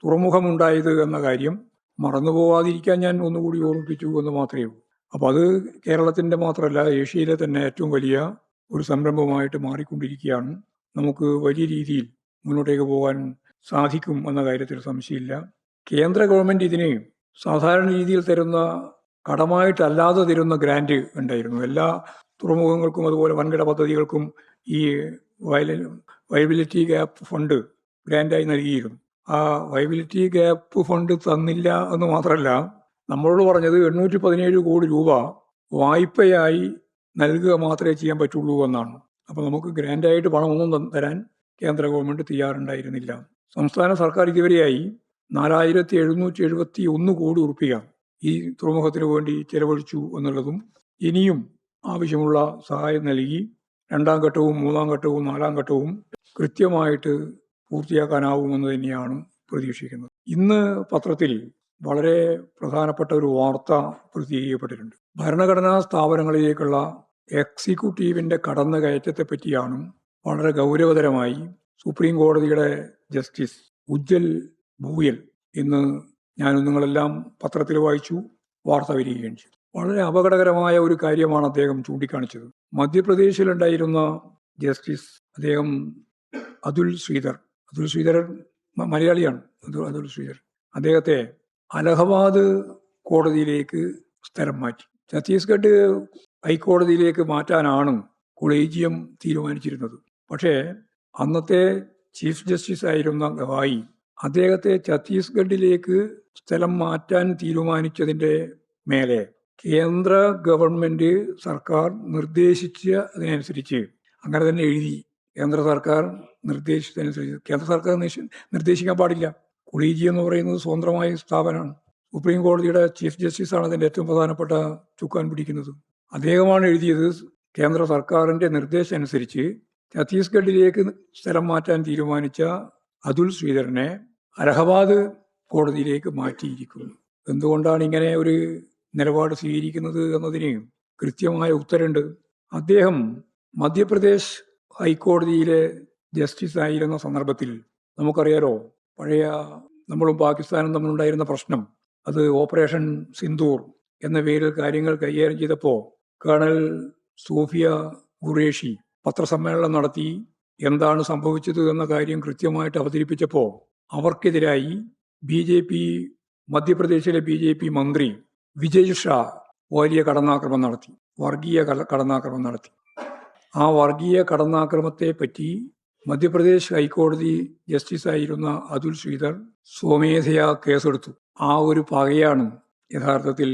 തുറമുഖമുണ്ടായത് എന്ന കാര്യം മറന്നുപോകാതിരിക്കാൻ ഞാൻ ഒന്നുകൂടി ഓർമ്മിപ്പിച്ചു എന്ന് മാത്രമേ ഉള്ളൂ. അപ്പോൾ അത് കേരളത്തിൻ്റെ മാത്രമല്ല, ഏഷ്യയിലെ തന്നെ ഏറ്റവും വലിയ ഒരു സംരംഭമായിട്ട് മാറിക്കൊണ്ടിരിക്കുകയാണ്. നമുക്ക് വലിയ രീതിയിൽ മുന്നോട്ടേക്ക് പോകാൻ സാധിക്കും എന്ന കാര്യത്തിൽ സംശയമില്ല. കേന്ദ്ര ഗവൺമെൻറ് ഇതിന് സാധാരണ രീതിയിൽ തരുന്ന, കടമായിട്ടല്ലാതെ തരുന്ന ഗ്രാന്റ് ഉണ്ടായിരുന്നു. എല്ലാ തുറമുഖങ്ങൾക്കും അതുപോലെ വൻകിട പദ്ധതികൾക്കും ഈ വയബിലിറ്റി ഗ്യാപ്പ് ഫണ്ട് ഗ്രാന്റായി നൽകിയിരുന്നു. ആ വയബിലിറ്റി ഗ്യാപ്പ് ഫണ്ട് തന്നില്ല എന്ന് മാത്രമല്ല, നമ്മളോട് പറഞ്ഞത് 817 കോടി രൂപ വായ്പയായി നൽകുക മാത്രമേ ചെയ്യാൻ പറ്റുള്ളൂ എന്നാണ്. അപ്പോൾ നമുക്ക് ഗ്രാന്റായിട്ട് പണമൊന്നും തരാൻ കേന്ദ്ര ഗവൺമെൻറ് തയ്യാറുണ്ടായിരുന്നില്ല. സംസ്ഥാന സർക്കാർ ഇതുവരെയായി 4771 കോടി ഉറുപ്പിക ഈ തുറമുഖത്തിന് വേണ്ടി ചെലവഴിച്ചു എന്നുള്ളതും ഇനിയും ആവശ്യമുള്ള സഹായം നൽകി 2ാം ഘട്ടവും 3ാം ഘട്ടവും 4ാം ഘട്ടവും കൃത്യമായിട്ട് പൂർത്തിയാക്കാനാവുമെന്ന് തന്നെയാണ് പ്രതീക്ഷിക്കുന്നത്. ഇന്ന് പത്രത്തിൽ വളരെ പ്രധാനപ്പെട്ട ഒരു വാർത്ത പ്രസിദ്ധീകരിക്കപ്പെട്ടിട്ടുണ്ട്. ഭരണഘടനാ സ്ഥാപനങ്ങളിലേക്കുള്ള എക്സിക്യൂട്ടീവിൻ്റെ കടന്നുകയറ്റത്തെ പറ്റിയാണ് വളരെ ഗൗരവതരമായി സുപ്രീം കോടതിയുടെ ജസ്റ്റിസ് ഉജ്ജൽ ഭൂയൽ ഇന്ന് നിങ്ങളെല്ലാം പത്രത്തിൽ വായിച്ചു, വാർത്ത വരികയും ചെയ്തു. വളരെ അപകടകരമായ ഒരു കാര്യമാണ് അദ്ദേഹം ചൂണ്ടിക്കാണിച്ചത്. മധ്യപ്രദേശിലുണ്ടായിരുന്ന ജസ്റ്റിസ്, അദ്ദേഹം അതുൽ ശ്രീധർ മലയാളിയാണ് അതുൽ ശ്രീധർ. അദ്ദേഹത്തെ അലഹബാദ് കോടതിയിലേക്ക് സ്ഥലം മാറ്റി. ഛത്തീസ്ഗഡ് ഹൈക്കോടതിയിലേക്ക് മാറ്റാനാണ് കൊളീജിയം തീരുമാനിച്ചിരുന്നത്. പക്ഷേ അന്നത്തെ ചീഫ് ജസ്റ്റിസ് ആയിരുന്ന ഗവായി അദ്ദേഹത്തെ ഛത്തീസ്ഗഡിലേക്ക് സ്ഥലം മാറ്റാൻ തീരുമാനിച്ചതിൻ്റെ മേലെ കേന്ദ്ര ഗവൺമെന്റ് സർക്കാർ നിർദ്ദേശിച്ചതിനനുസരിച്ച് അങ്ങനെ തന്നെ എഴുതി. കേന്ദ്ര സർക്കാർ നിർദ്ദേശിച്ചതനുസരിച്ച് കേന്ദ്ര സർക്കാർ നിർദ്ദേശിക്കാൻ പാടില്ല. കൊളീജിയം എന്ന് പറയുന്നത് സ്വതന്ത്രമായ സ്ഥാപനമാണ്. സുപ്രീം കോടതിയുടെ ചീഫ് ജസ്റ്റിസാണ് അതിൻ്റെ ഏറ്റവും പ്രധാനപ്പെട്ട ചുക്കാൻ പിടിക്കുന്നത്. അദ്ദേഹമാണ് എഴുതിയത് കേന്ദ്ര സർക്കാരിൻ്റെ നിർദ്ദേശം അനുസരിച്ച് ഛത്തീസ്ഗഡിലേക്ക് സ്ഥലം മാറ്റാൻ തീരുമാനിച്ച അതുൽ ശ്രീധരനെ അലഹബാദ് കോടതിയിലേക്ക് മാറ്റിയിരിക്കുന്നു. എന്തുകൊണ്ടാണ് ഇങ്ങനെ ഒരു നിലപാട് സ്വീകരിക്കുന്നത് എന്നതിന് കൃത്യമായ ഉത്തരമുണ്ട്. അദ്ദേഹം മധ്യപ്രദേശ് ഹൈക്കോടതിയിലെ ജസ്റ്റിസ് ആയിരുന്ന സന്ദർഭത്തിൽ നമുക്കറിയാലോ, പഴയ നമ്മളും പാകിസ്ഥാനും തമ്മിലുണ്ടായിരുന്ന പ്രശ്നം, അത് ഓപ്പറേഷൻ സിന്ദൂർ എന്ന പേരിൽ കാര്യങ്ങൾ കൈകാര്യം ചെയ്തപ്പോൾ കേണൽ സോഫിയ ഖുറേഷി പത്രസമ്മേളനം നടത്തി എന്താണ് സംഭവിച്ചത് എന്ന കാര്യം കൃത്യമായിട്ട് അവതരിപ്പിച്ചപ്പോൾ അവർക്കെതിരായി മധ്യപ്രദേശിലെ BJP മന്ത്രി വിജയ് ഷാ വലിയ കടന്നാക്രമണം നടത്തി, വർഗീയ കടന്നാക്രമണം നടത്തി. ആ വർഗീയ കടന്നാക്രമത്തെ പറ്റി മധ്യപ്രദേശ് ഹൈക്കോടതി ജസ്റ്റിസായിരുന്ന അതുൽ ശ്രീധർ സ്വമേധയാ കേസെടുത്തു. ആ ഒരു പകയാണ് യഥാർത്ഥത്തിൽ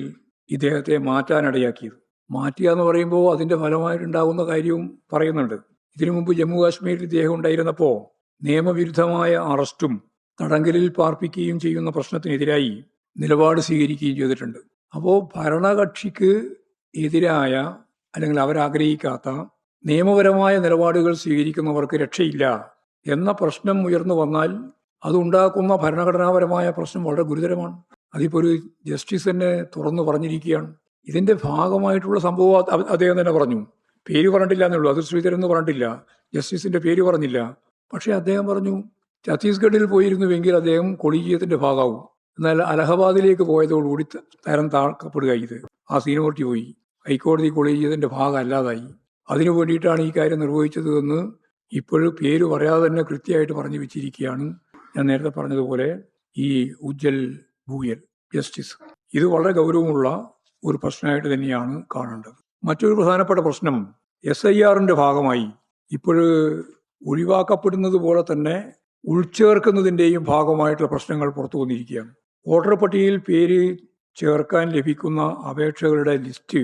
ഇദ്ദേഹത്തെ മാറ്റാനിടയാക്കിയത്. മാറ്റുക എന്ന് പറയുമ്പോൾ അതിൻ്റെ ഫലമായിട്ടുണ്ടാകുന്ന കാര്യവും പറയുന്നുണ്ട്. ഇതിനു മുമ്പ് ജമ്മു കാശ്മീരിൽ ഇദ്ദേഹം ഉണ്ടായിരുന്നപ്പോൾ നിയമവിരുദ്ധമായ അറസ്റ്റും തടങ്കലിൽ പാർപ്പിക്കുകയും ചെയ്യുന്ന പ്രശ്നത്തിനെതിരായി നിലപാട് സ്വീകരിക്കുകയും ചെയ്തിട്ടുണ്ട്. അപ്പോൾ ഭരണകക്ഷിക്ക് എതിരായ അല്ലെങ്കിൽ അവരാഗ്രഹിക്കാത്ത നിയമപരമായ നിലപാടുകൾ സ്വീകരിക്കുന്നവർക്ക് രക്ഷയില്ല എന്ന പ്രശ്നം ഉയർന്നു വന്നാൽ അതുണ്ടാക്കുന്ന ഭരണഘടനാപരമായ പ്രശ്നം വളരെ ഗുരുതരമാണ്. അതിപ്പോൾ ഒരു ജസ്റ്റിസ് തന്നെ തുറന്നു പറഞ്ഞിരിക്കുകയാണ്. ഇതിൻ്റെ ഭാഗമായിട്ടുള്ള സംഭവം അദ്ദേഹം തന്നെ പറഞ്ഞു. പേര് പറഞ്ഞിട്ടില്ല എന്നുള്ളൂ, അത് ശ്രീധരൻ എന്ന് പറഞ്ഞിട്ടില്ല, ജസ്റ്റിസിൻ്റെ പേര് പറഞ്ഞില്ല. പക്ഷേ അദ്ദേഹം പറഞ്ഞു ഛത്തീസ്ഗഡിൽ പോയിരുന്നുവെങ്കിൽ അദ്ദേഹം കൊളീജിയത്തിൻ്റെ ഭാഗമാവും. എന്നാൽ അലഹബാദിലേക്ക് പോയതോടുകൂടി തരം താഴ്ക്കപ്പെടുക. ഇത് ആ സീനിയോറിറ്റി പോയി, ഹൈക്കോടതി കൊളീജിയത്തിൻ്റെ ഭാഗം അല്ലാതായി. അതിനു വേണ്ടിയിട്ടാണ് ഈ കാര്യം നിർവഹിച്ചത് എന്ന് ഇപ്പോഴും പേര് പറയാതെ തന്നെ കൃത്യമായിട്ട് പറഞ്ഞു വെച്ചിരിക്കുകയാണ്. ഞാൻ നേരത്തെ പറഞ്ഞതുപോലെ ഈ ഉജ്ജൽ ഭൂയൽ ജസ്റ്റിസ്. ഇത് വളരെ ഗൗരവമുള്ള ഒരു പ്രശ്നമായിട്ട് തന്നെയാണ് കാണേണ്ടത്. മറ്റൊരു പ്രധാനപ്പെട്ട പ്രശ്നം SIRന്റെ ഭാഗമായി ഇപ്പോൾ ഒഴിവാക്കപ്പെടുന്നത് പോലെ തന്നെ ഉൾച്ചേർക്കുന്നതിൻ്റെയും ഭാഗമായിട്ടുള്ള പ്രശ്നങ്ങൾ പുറത്തു വന്നിരിക്കുകയാണ്. വോട്ടർ പട്ടികയിൽ പേര് ചേർക്കാൻ ലഭിക്കുന്ന അപേക്ഷകളുടെ ലിസ്റ്റ്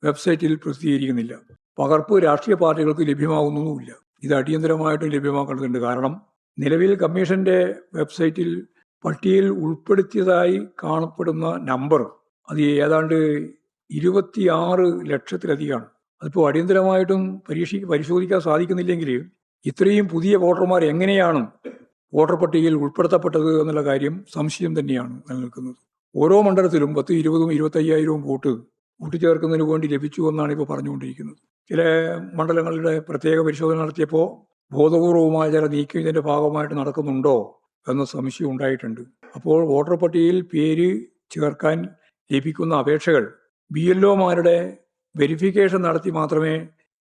വെബ്സൈറ്റിൽ പ്രസിദ്ധീകരിക്കുന്നില്ല. പകർപ്പ് രാഷ്ട്രീയ പാർട്ടികൾക്ക് ലഭ്യമാകുന്നതുമില്ല. ഇത് അടിയന്തരമായിട്ടും ലഭ്യമാക്കേണ്ടതുണ്ട്. കാരണം നിലവിൽ കമ്മീഷന്റെ വെബ്സൈറ്റിൽ പട്ടികയിൽ ഉൾപ്പെടുത്തിയതായി കാണപ്പെടുന്ന നമ്പർ അത് ഏതാണ്ട് 26 ലക്ഷത്തിലധികമാണ്. അതിപ്പോൾ അടിയന്തരമായിട്ടും പരിശോധിക്കാൻ സാധിക്കുന്നില്ലെങ്കിൽ ഇത്രയും പുതിയ വോട്ടർമാർ എങ്ങനെയാണ് വോട്ടർ പട്ടികയിൽ ഉൾപ്പെടുത്തപ്പെട്ടത് എന്നുള്ള കാര്യം സംശയം തന്നെയാണ് നിലനിൽക്കുന്നത്. ഓരോ മണ്ഡലത്തിലും 10, 20, 25,000 വോട്ട് കൂട്ടിച്ചേർക്കുന്നതിന് വേണ്ടി ലഭിച്ചു എന്നാണ് ഇപ്പോൾ പറഞ്ഞുകൊണ്ടിരിക്കുന്നത്. ചില മണ്ഡലങ്ങളുടെ പ്രത്യേക പരിശോധന നടത്തിയപ്പോൾ ബോധപൂർവമായ ചില നീക്കം ഇതിൻ്റെ ഭാഗമായിട്ട് നടക്കുന്നുണ്ടോ എന്ന സംശയം ഉണ്ടായിട്ടുണ്ട്. അപ്പോൾ വോട്ടർ പട്ടികയിൽ പേര് ചേർക്കാൻ ലഭിക്കുന്ന അപേക്ഷകൾ BLOമാരുടെ വെരിഫിക്കേഷൻ നടത്തി മാത്രമേ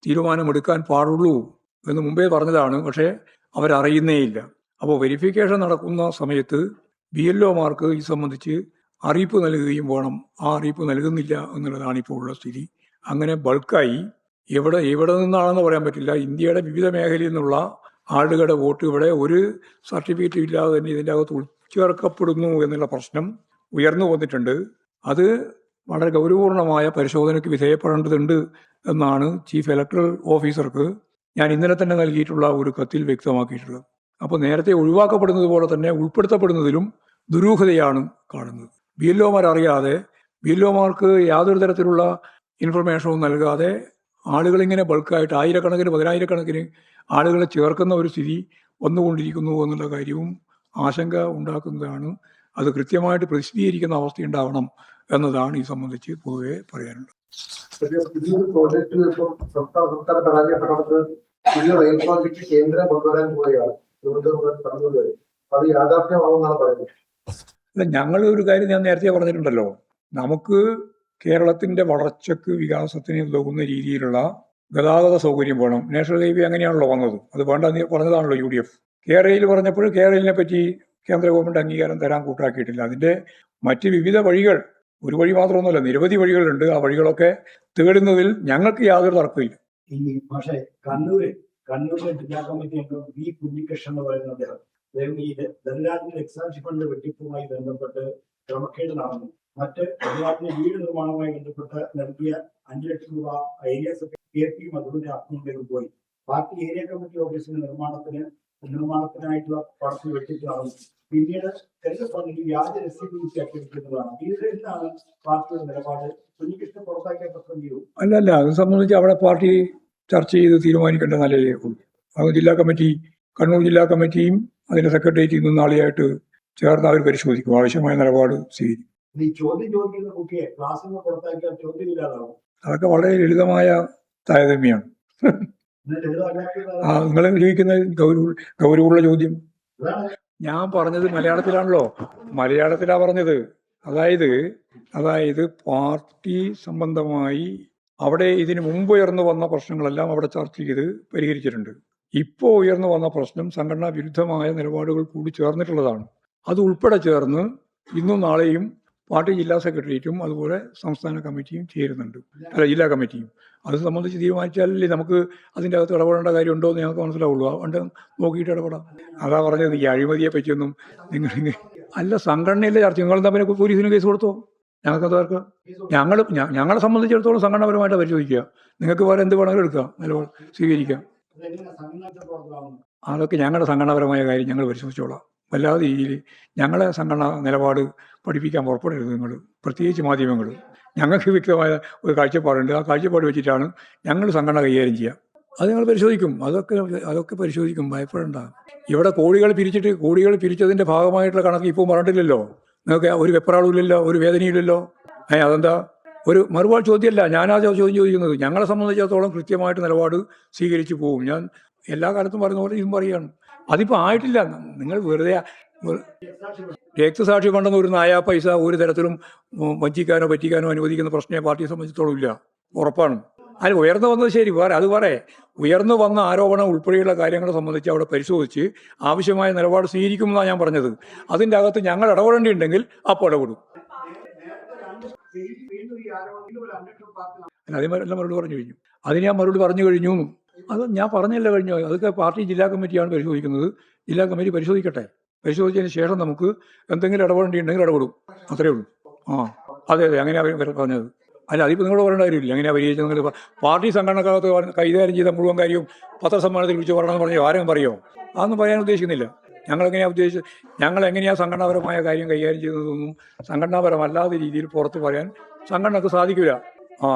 തീരുമാനമെടുക്കാൻ പാടുള്ളൂ എന്ന് മുമ്പേ പറഞ്ഞതാണ്. പക്ഷേ അവരറിയുന്നേയില്ല. അപ്പോൾ വെരിഫിക്കേഷൻ നടക്കുന്ന സമയത്ത് BLOമാർക്ക് ഈ സംബന്ധിച്ച് അറിയിപ്പ് നൽകുകയും വേണം. ആ അറിയിപ്പ് നൽകുന്നില്ല എന്നുള്ളതാണ് ഇപ്പോൾ ഉള്ള സ്ഥിതി. അങ്ങനെ ബൾക്കായി എവിടെ നിന്നാണെന്ന് പറയാൻ പറ്റില്ല, ഇന്ത്യയുടെ വിവിധ മേഖലയിൽ നിന്നുള്ള ആളുകളുടെ വോട്ട് ഇവിടെ ഒരു സർട്ടിഫിക്കറ്റ് ഇല്ലാതെ തന്നെ ഇതിൻ്റെ അകത്ത് ഉൾച്ചേർക്കപ്പെടുന്നു എന്നുള്ള പ്രശ്നം ഉയർന്നു വന്നിട്ടുണ്ട്. അത് വളരെ ഗൗരവപൂർണമായ പരിശോധനയ്ക്ക് വിധേയപ്പെടേണ്ടതുണ്ട് എന്നാണ് ചീഫ് ഇലക്ടറൽ ഓഫീസർക്ക് ഞാൻ ഇന്നലെ തന്നെ നൽകിയിട്ടുള്ള ഒരു കത്തിൽ വ്യക്തമാക്കിയിട്ടുള്ളത്. അപ്പോൾ നേരത്തെ ഒഴിവാക്കപ്പെടുന്നത് പോലെ തന്നെ ഉൾപ്പെടുത്തപ്പെടുന്നതിലും ദുരൂഹതയാണ് കാണുന്നത്. BLOമാർ അറിയാതെ, BLOമാർക്ക് യാതൊരു തരത്തിലുള്ള ഇൻഫർമേഷനും നൽകാതെ ആളുകളിങ്ങനെ ബൾക്കായിട്ട് ആയിരക്കണക്കിന് 10,000-കണക്കിന് ആളുകളെ ചേർക്കുന്ന ഒരു സ്ഥിതി വന്നുകൊണ്ടിരിക്കുന്നു എന്നുള്ള കാര്യവും ആശങ്ക ഉണ്ടാക്കുന്നതാണ്. അത് കൃത്യമായിട്ട് പ്രസിദ്ധീകരിക്കുന്ന അവസ്ഥയുണ്ടാവണം എന്നതാണ് ഈ സംബന്ധിച്ച് പൊതുവെ പറയാനുള്ളത്. പ്രോജക്റ്റ് സംസ്ഥാന പരാജയപ്പെട്ടത് റെയിൽ പ്രോജക്ട് കേന്ദ്രം കൊണ്ടുവരാൻ പോവുകയാണ്. അത് യാഥാർത്ഥ്യമാവുമെന്നാണ് പറയുന്നത്. അല്ല, ഞങ്ങൾ ഒരു കാര്യം ഞാൻ നേരത്തെ പറഞ്ഞിട്ടുണ്ടല്ലോ, നമുക്ക് കേരളത്തിന്റെ വളർച്ചയ്ക്ക് വികാസത്തിന് ഉതകുന്ന രീതിയിലുള്ള ഗതാഗത സൗകര്യം വേണം. നാഷണൽ ഹൈവേ അങ്ങനെയാണല്ലോ വന്നത്, അത് വേണ്ട പറഞ്ഞതാണല്ലോ UDF. കേരളയിൽ പറഞ്ഞപ്പോൾ കേരളത്തിനെ പറ്റി കേന്ദ്ര ഗവൺമെന്റ് അംഗീകാരം തരാൻ കൂട്ടാക്കിയിട്ടില്ല. അതിന്റെ മറ്റ് വിവിധ വഴികൾ, ഒരു വഴി മാത്രമൊന്നുമല്ല, നിരവധി വഴികളുണ്ട്. ആ വഴികളൊക്കെ തേടുന്നതിൽ ഞങ്ങൾക്ക് യാതൊരു തർക്കമില്ല. ഈ പക്ഷേ കണ്ണൂരിലെ ജില്ലാ കമ്മിറ്റി അംഗം വി കുഞ്ഞികൃഷ്ണൻ എന്ന് പറയുന്ന അദ്ദേഹം ഈ ധനരാജിന്റെ എക്സാംഷൻ ഫണ്ട് വെട്ടിപ്പുമായി ബന്ധപ്പെട്ട് ക്രമക്കേട് നടന്നു. മറ്റ് ധനരാജിന്റെ വീട് നിർമ്മാണവുമായി ബന്ധപ്പെട്ട് നൽകിയ 5 ലക്ഷം രൂപ ഏരിയ സെക്രട്ടറി KP മധുവിന്റെ അക്കൗണ്ടിലേക്ക് പോയി. പാർട്ടി ഏരിയ കമ്മിറ്റി ഓഫീസിന്റെ നിർമ്മാണത്തിനായിട്ടുള്ള പണത്തിൽ വെട്ടിപ്പ് നടന്നു. പിന്നീട് കേന്ദ്ര ഫണ്ടിൽ വ്യാജ രസീത് അച്ചടിക്കുന്നതാണ്. ഇതിലെന്താണ് പാർട്ടിയുടെ നിലപാട്? കുഞ്ഞികൃഷ്ണൻ പുറത്താക്കിയ പ്രശ്നം ചെയ്യും. അല്ലല്ല, അത് സംബന്ധിച്ച് അവിടെ പാർട്ടി ചർച്ച ചെയ്ത് തീരുമാനിക്കേണ്ട നിലയിലേ ഉള്ളൂ. അത് ജില്ലാ കമ്മിറ്റി, കണ്ണൂർ ജില്ലാ കമ്മിറ്റിയും അതിന്റെ സെക്രട്ടേറിയറ്റ് ഇന്നും നാളെയായിട്ട് ചേർന്ന് അവർ പരിശോധിക്കും, ആവശ്യമായ നിലപാട് സ്വീകരിക്കും. ഈ ചോദ്യം ചോദിക്കുന്ന കുട്ടിയെ ക്ലാസ്സിൽ നിന്ന് പുറത്താക്കിയാൽ ചോദ്യം ഇല്ലാതാവും. അതൊക്കെ വളരെ ലളിതമായ താരതമ്യമാണ്. നിങ്ങൾ ചോദിക്കുന്ന ഗൗരവമുള്ള ചോദ്യം. ഞാൻ പറഞ്ഞത് മലയാളത്തിലാണല്ലോ, മലയാളത്തിലാ പറഞ്ഞത്. അതായത് പാർട്ടി സംബന്ധമായി അവിടെ ഇതിനു മുമ്പ് ഉയർന്നു വന്ന പ്രശ്നങ്ങളെല്ലാം അവിടെ ചർച്ച ചെയ്ത് പരിഹരിച്ചിട്ടുണ്ട്. ഇപ്പോൾ ഉയർന്നു വന്ന പ്രശ്നം സംഘടനാ വിരുദ്ധമായ നിലപാടുകൾ കൂടി ചേർന്നിട്ടുള്ളതാണ്. അത് ഉൾപ്പെടെ ചേർന്ന് ഇന്നും നാളെയും പാർട്ടി ജില്ലാ സെക്രട്ടേറിയറ്റും അതുപോലെ സംസ്ഥാന കമ്മിറ്റിയും ചേരുന്നുണ്ട്. ജില്ലാ കമ്മിറ്റിയും അത് സംബന്ധിച്ച് തീരുമാനിച്ചാലല്ലേ നമുക്ക് അതിൻ്റെ അകത്ത് ഇടപെടേണ്ട കാര്യമുണ്ടോ എന്ന് ഞങ്ങൾക്ക് മനസ്സിലാവുള്ളൂ. അതുകൊണ്ട് നോക്കിയിട്ട് ഇടപെടാം. അതാ പറഞ്ഞത്, ഈ അഴിമതിയെ പറ്റിയൊന്നും നിങ്ങൾ അല്ല, സംഘടനയിലെ ചർച്ച. നിങ്ങൾ തമ്മിൽ പോലീസിന് കേസ് കൊടുത്തോ? ഞങ്ങൾക്ക് ഞങ്ങളെ സംബന്ധിച്ചിടത്തോളം സംഘടനാപരമായിട്ട് പരിശോധിക്കുക. നിങ്ങൾക്ക് വേറെ എന്ത് വേണമെങ്കിലും എടുക്കുക, നിലപാട് സ്വീകരിക്കാം. അതൊക്കെ ഞങ്ങളുടെ സംഘടനാപരമായ കാര്യം ഞങ്ങൾ പരിശോധിച്ചോളാം. വല്ലാതെ രീതിയിൽ ഞങ്ങളെ സംഘടനാ നിലപാട് പഠിപ്പിക്കാൻ പുറപ്പെടരുത് നിങ്ങൾ, പ്രത്യേകിച്ച് മാധ്യമങ്ങൾ. ഞങ്ങൾക്ക് വ്യക്തമായ ഒരു കാഴ്ചപ്പാടുണ്ട്. ആ കാഴ്ചപ്പാട് വെച്ചിട്ടാണ് ഞങ്ങൾ സംഘടന കൈകാര്യം ചെയ്യുക. അത് ഞങ്ങൾ പരിശോധിക്കും. അതൊക്കെ പരിശോധിക്കും, ഭയപ്പെടേണ്ട. ഇവിടെ കോടികൾ പിരിച്ചതിൻ്റെ ഭാഗമായിട്ടുള്ള കണക്ക് ഇപ്പോൾ പറഞ്ഞിട്ടില്ലല്ലോ. നിങ്ങൾക്ക് ഒരു വെപ്രാളുമില്ലല്ലോ, ഒരു വേദനയില്ലല്ലോ. അതെന്താ? ഒരു മറുപാട് ചോദ്യമല്ല, ഞാനാ ചോദ്യം ചോദിക്കുന്നത്. ഞങ്ങളെ സംബന്ധിച്ചിടത്തോളം കൃത്യമായിട്ട് നിലപാട് സ്വീകരിച്ചു പോകും. ഞാൻ എല്ലാ കാലത്തും പറയുന്ന പോലെ ഇതും പറയുകയാണ്. അതിപ്പോൾ ആയിട്ടില്ല. നിങ്ങൾ വെറുതെ രക്തസാക്ഷി ഫണ്ടെന്ന് ഒരു നായാ പൈസ ഒരു തരത്തിലും വഞ്ചിക്കാനോ പറ്റിക്കാനോ അനുവദിക്കുന്ന പ്രശ്നമേ പാർട്ടിയെ സംബന്ധിച്ചിടത്തോളം ഇല്ല, ഉറപ്പാണ്. അതിൽ ഉയർന്നു വന്നത് ശരി, ഉയർന്നു വന്ന ആരോപണം ഉൾപ്പെടെയുള്ള കാര്യങ്ങളെ സംബന്ധിച്ച് അവിടെ പരിശോധിച്ച് ആവശ്യമായ നിലപാട് സ്വീകരിക്കുമെന്നാണ് ഞാൻ പറഞ്ഞത്. അതിൻ്റെ അകത്ത് ഞങ്ങൾ ഇടപെടേണ്ടിയുണ്ടെങ്കിൽ അപ്പോൾ ഇടപെടും. അതിനെല്ലാം മറുപടി പറഞ്ഞു കഴിഞ്ഞു. അതിന് ഞാൻ മറുപടി പറഞ്ഞു കഴിഞ്ഞു. അത് ഞാൻ പറഞ്ഞല്ല കഴിഞ്ഞു. അതൊക്കെ പാർട്ടി ജില്ലാ കമ്മിറ്റിയാണ് പരിശോധിക്കുന്നത്. ജില്ലാ കമ്മിറ്റി പരിശോധിക്കട്ടെ. പരിശോധിച്ചതിന് ശേഷം നമുക്ക് എന്തെങ്കിലും ഇടപെടേണ്ടിയുണ്ടെങ്കിൽ ഇടപെടും. അത്രയേ ഉള്ളൂ. അതെ, അങ്ങനെയാണ് പറഞ്ഞത്. അല്ല, അതിപ്പോൾ നിങ്ങളോട് പറയേണ്ട കാര്യമില്ല. എങ്ങനെയാണ് പരിഹരിച്ചത്? പാർട്ടി സംഘടനക്കകത്ത് കൈകാര്യം ചെയ്ത മുഴുവൻ കാര്യവും പത്രസമ്മേളനത്തിൽ വിളിച്ച് പറയണമെന്ന് പറഞ്ഞാൽ ആരും പറയുമോ? അതൊന്നും പറയാൻ ഉദ്ദേശിക്കുന്നില്ല. ഞങ്ങളെങ്ങനെയാണ് സംഘടനാപരമായ കാര്യം കൈകാര്യം ചെയ്യുന്നതൊന്നും സംഘടനാപരമല്ലാത്ത രീതിയിൽ പുറത്ത് പറയാൻ സംഘടനക്ക് സാധിക്കില്ല.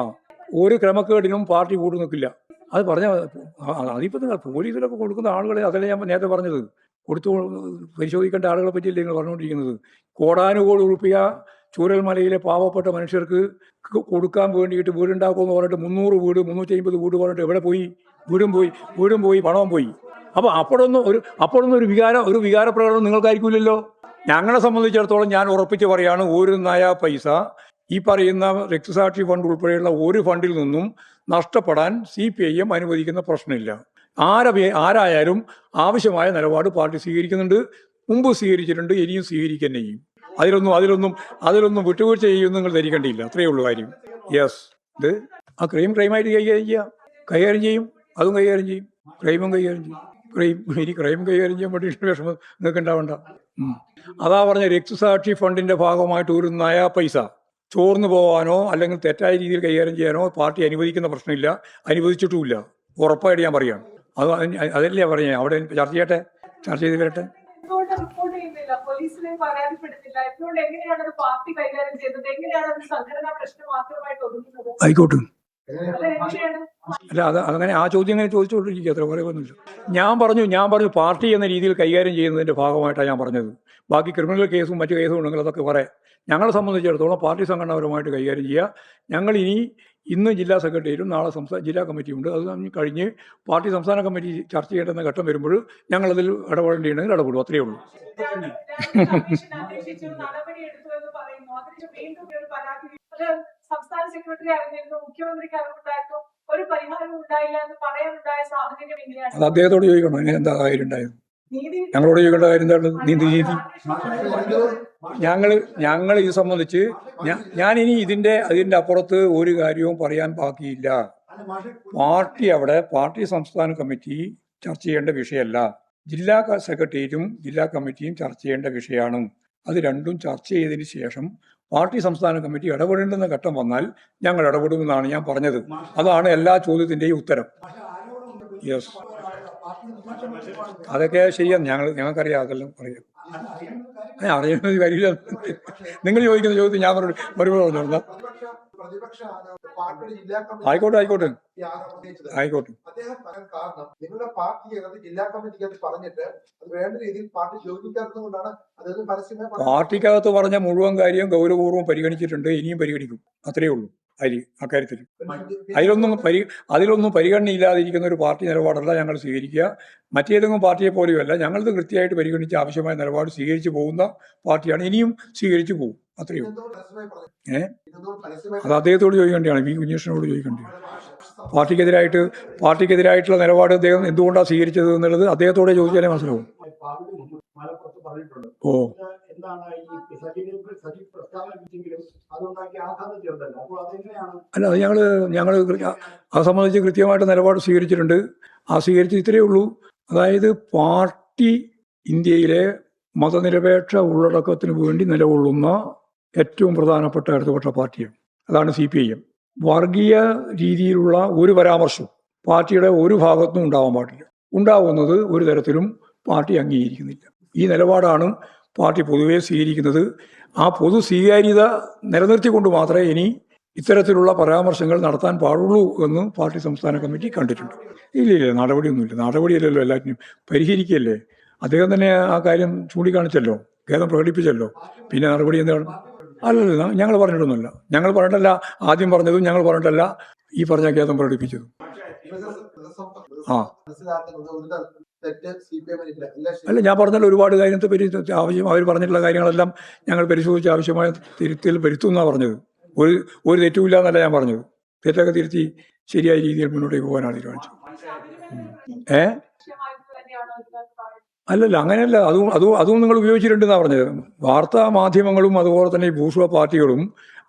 ഒരു ക്രമക്കേടിനും പാർട്ടി കൂട്ടു നിൽക്കില്ല. അത് പറഞ്ഞാൽ അതിപ്പോൾ നിങ്ങൾ പോലീസിലൊക്കെ കൊടുക്കുന്ന ആളുകളെ, അതല്ലേ ഞാൻ നേരത്തെ പറഞ്ഞത്, കൊടുത്തു പരിശോധിക്കേണ്ട ആളുകളെ പറ്റിയല്ലേ നിങ്ങൾ പറഞ്ഞുകൊണ്ടിരിക്കുന്നത്. കോടാനുകോടി രൂപ ചൂരൽമലയിലെ പാവപ്പെട്ട മനുഷ്യർക്ക് കൊടുക്കാൻ വേണ്ടിയിട്ട് വീടുണ്ടാക്കുമെന്ന് പറഞ്ഞിട്ട് 300 വീട് 350 വീട് പറഞ്ഞിട്ട് എവിടെ പോയി? വീടും പോയി പണവും പോയി. അപ്പോൾ അപ്പോഴൊന്നും ഒരു വികാര പ്രകടനം നിങ്ങൾക്കായിരിക്കില്ലല്ലോ. ഞങ്ങളെ സംബന്ധിച്ചിടത്തോളം ഞാൻ ഉറപ്പിച്ച് പറയാണ്, ഒരു നയാ പൈസ ഈ പറയുന്ന രക്തസാക്ഷി ഫണ്ട് ഉൾപ്പെടെയുള്ള ഒരു ഫണ്ടിൽ നിന്നും നഷ്ടപ്പെടാൻ CPIM അനുവദിക്കുന്ന പ്രശ്നമില്ല. ആരായാലും ആവശ്യമായ നിലപാട് പാർട്ടി സ്വീകരിക്കുന്നുണ്ട്, മുമ്പ് സ്വീകരിച്ചിട്ടുണ്ട്, ഇനിയും സ്വീകരിക്കാൻ ചെയ്യും. അതിലൊന്നും വിട്ടുവീഴ്ച ചെയ്യുമെന്ന് നിങ്ങൾ ധരിക്കേണ്ടിയില്ല. അത്രയേ ഉള്ളൂ കാര്യം. യെസ്, ഇത് ആ ക്രൈമായിട്ട് കൈകാര്യം ചെയ്യും. അതും കൈകാര്യം ചെയ്യും, ക്രൈമും കൈകാര്യം ചെയ്യും. ക്രൈം കൈകാര്യം ചെയ്യാൻ വേണ്ടിയിട്ട് വിഷമം നിങ്ങൾക്ക് ഉണ്ടാവണ്ട. അതാ പറഞ്ഞ രക്തസാക്ഷി ഫണ്ടിന്റെ ഭാഗമായിട്ട് ഒരു നയാ പൈസ ചോർന്നു പോകാനോ അല്ലെങ്കിൽ തെറ്റായ രീതിയിൽ കൈകാര്യം ചെയ്യാനോ പാർട്ടി അനുവദിക്കുന്ന പ്രശ്നമില്ല, അനുവദിച്ചിട്ടുമില്ല. ഉറപ്പായിട്ട് ഞാൻ പറയുകയാണ്. അതല്ലേ പറഞ്ഞേ, അവിടെ ചർച്ച ചെയ്ത് വരട്ടെ. ആയിക്കോട്ടെ. അല്ല, അതങ്ങനെ ആ ചോദ്യം അങ്ങനെ ചോദിച്ചുകൊണ്ടിരിക്കുക, അത്ര പറയുന്നില്ല. ഞാൻ പറഞ്ഞു പാർട്ടി എന്ന രീതിയിൽ കൈകാര്യം ചെയ്യുന്നതിന്റെ ഭാഗമായിട്ടാണ് ഞാൻ പറഞ്ഞത്. ബാക്കി ക്രിമിനൽ കേസും മറ്റു കേസും ഉണ്ടെങ്കിൽ അതൊക്കെ പറയാം. ഞങ്ങളെ സംബന്ധിച്ചിടത്തോളം പാർട്ടി സംഘടനാപരമായിട്ട് കൈകാര്യം ചെയ്യുക. ഞങ്ങൾ ഇന്ന് ജില്ലാ സെക്രട്ടറിയും നാളെ ജില്ലാ കമ്മിറ്റിയുണ്ട്. അത് കഴിഞ്ഞ് പാർട്ടി സംസ്ഥാന കമ്മിറ്റി ചർച്ച ചെയ്യേണ്ടുന്ന ഘട്ടം വരുമ്പോൾ ഞങ്ങളതിൽ ഇടപെടേണ്ടിയുണ്ടെങ്കിൽ ഇടപെടും. അത്രയേ ഉള്ളൂ. സംസ്ഥാന സെക്രട്ടറി അറിഞ്ഞിരുന്നു, മുഖ്യമന്ത്രിക്ക് അറിവുണ്ടായിരുന്നു, ഒരു പരിഹാരം ഉണ്ടായില്ല എന്ന് പറയാനുണ്ടായ സാഹചര്യം എങ്ങനെയാണ്? അത് അദ്ദേഹത്തോട് ചോദിക്കണം, എങ്ങനെ എന്താ കാര്യം ഉണ്ടായത്. നീതി ഞങ്ങളോട് ചോദിക്കേണ്ട കാര്യം എന്താണ്? നീതി ഞങ്ങൾ ഇത് സംബന്ധിച്ച് ഞാനിനി അതിന്റെ അപ്പുറത്ത് ഒരു കാര്യവും പറയാൻ ബാക്കിയില്ല. പാർട്ടി സംസ്ഥാന കമ്മിറ്റി ചർച്ച ചെയ്യേണ്ട വിഷയമല്ല. ജില്ലാ സെക്രട്ടേറിയറ്റും ജില്ലാ കമ്മിറ്റിയും ചർച്ച ചെയ്യേണ്ട വിഷയമാണ്. അത് രണ്ടും ചർച്ച ചെയ്തതിന് ശേഷം പാർട്ടി സംസ്ഥാന കമ്മിറ്റി ഇടപെടേണ്ടുന്ന ഘട്ടം വന്നാൽ ഞങ്ങൾ ഇടപെടുമെന്നാണ് ഞാൻ പറഞ്ഞത്. അതാണ് എല്ലാ ചോദ്യത്തിന്റെയും ഉത്തരം. യെസ്, അതൊക്കെ ശരിയാണ്. ഞങ്ങൾക്കറിയാം, അതെല്ലാം അറിയാം. അറിയുന്നത് കാര്യമില്ല. നിങ്ങൾ ചോദിക്കുന്ന ചോദ്യത്തിൽ ഞാൻ മറുപടി പറഞ്ഞു. ആയിക്കോട്ടെ ആയിക്കോട്ടെ. അദ്ദേഹം പറയാൻ കാരണം നിങ്ങളുടെ പാർട്ടിക്കകത്ത് ജില്ലാ കമ്മിറ്റിക്കകത്ത് പറഞ്ഞിട്ട് അത് വേണ്ട രീതിയിൽ പാർട്ടി ചോദിക്കാത്തത് കൊണ്ടാണ് അദ്ദേഹം പരസ്യമായി പാർട്ടിക്കകത്ത് പറഞ്ഞ മുഴുവൻ കാര്യം ഗൗരവപൂർവ്വം പരിഗണിച്ചിട്ടുണ്ട്. ഇനിയും പരിഗണിക്കും. അത്രയേ ഉള്ളൂ അക്കാര്യത്തിൽ. അതിലൊന്നും പരിഗണനയില്ലാതിരിക്കുന്ന ഒരു പാർട്ടി നിലപാടല്ല ഞങ്ങൾ സ്വീകരിക്കുക. മറ്റേതെങ്കിലും പാർട്ടിയെ പോലെയുമല്ല. ഞങ്ങളത് കൃത്യമായിട്ട് പരിഗണിച്ച് ആവശ്യമായ നിലപാട് സ്വീകരിച്ചു പോകുന്ന പാർട്ടിയാണ്. ഇനിയും സ്വീകരിച്ചു പോകും. അത്രയേ ഉള്ളൂ. അത് അദ്ദേഹത്തോട് ചോദിക്കേണ്ടതാണ്. വി കുഞ്ഞേഷനോട് ചോദിക്കേണ്ടതാണ്. പാർട്ടിക്കെതിരായിട്ടുള്ള നിലപാട് അദ്ദേഹം എന്തുകൊണ്ടാണ് സ്വീകരിച്ചത് എന്നുള്ളത് അദ്ദേഹത്തോടെ ചോദിച്ചാലേ മനസ്സിലാവും. ഓ, അല്ല, അത് ഞങ്ങൾ അത് സംബന്ധിച്ച് കൃത്യമായിട്ട് നിലപാട് സ്വീകരിച്ചിട്ടുണ്ട്. സ്വീകരിച്ച് ഇത്രയേ ഉള്ളൂ. അതായത് പാർട്ടി ഇന്ത്യയിലെ മതനിരപേക്ഷ ഉള്ളടക്കത്തിന് വേണ്ടി നിലകൊള്ളുന്ന ഏറ്റവും പ്രധാനപ്പെട്ട ഇടതുപക്ഷ പാർട്ടിയാണ്. അതാണ് CPIM. വർഗീയ രീതിയിലുള്ള ഒരു പരാമർശവും പാർട്ടിയുടെ ഒരു ഭാഗത്തും ഉണ്ടാവാൻ പാടില്ല. ഉണ്ടാവുന്നത് ഒരു തരത്തിലും പാർട്ടി അംഗീകരിക്കുന്നില്ല. ഈ നിലപാടാണ് പാർട്ടി പൊതുവെ സ്വീകരിക്കുന്നത്. ആ പൊതു സ്വീകാര്യത നിലനിർത്തിക്കൊണ്ട് മാത്രമേ ഇനി ഇത്തരത്തിലുള്ള പരാമർശങ്ങൾ നടത്താൻ പാടുള്ളൂ എന്ന് പാർട്ടി സംസ്ഥാന കമ്മിറ്റി കണ്ടിട്ടുണ്ട്. ഇല്ല, നടപടിയൊന്നുമില്ല. നടപടിയല്ലല്ലോ, എല്ലാറ്റിനും പരിഹരിക്കുകയല്ലേ. അദ്ദേഹം തന്നെ ആ കാര്യം ചൂണ്ടിക്കാണിച്ചല്ലോ, ഖേദം പ്രകടിപ്പിച്ചല്ലോ. പിന്നെ നടപടി എന്താണ്? അല്ലല്ല, ഞങ്ങൾ പറഞ്ഞിട്ടൊന്നുമില്ല. ഞങ്ങൾ പറഞ്ഞിട്ടല്ല ആദ്യം പറഞ്ഞതും, ഞങ്ങൾ പറഞ്ഞിട്ടല്ല ഈ പറഞ്ഞ ഖേദം പ്രകടിപ്പിച്ചതും. അല്ല, ഞാൻ പറഞ്ഞല്ലോ ഒരുപാട് കാര്യത്തെ അവർ പറഞ്ഞിട്ടുള്ള കാര്യങ്ങളെല്ലാം ഞങ്ങൾ പരിശോധിച്ച് ആവശ്യമായ തിരുത്തൽ വരുത്തും എന്നാണ് പറഞ്ഞത്. ഒരു തെറ്റുമില്ല എന്നല്ല ഞാൻ പറഞ്ഞത്. തെറ്റൊക്കെ തിരുത്തി ശരിയായ രീതിയിൽ മുന്നോട്ടേക്ക് പോകാനാണ് തീരുമാനിച്ചത്. അല്ലല്ല, അങ്ങനെയല്ല. അതും നിങ്ങൾ ഉപയോഗിച്ചിട്ടുണ്ടെന്നാണ് പറഞ്ഞത്. വാർത്താ മാധ്യമങ്ങളും അതുപോലെ തന്നെ ഈ ബൂർഷ്വ പാർട്ടികളും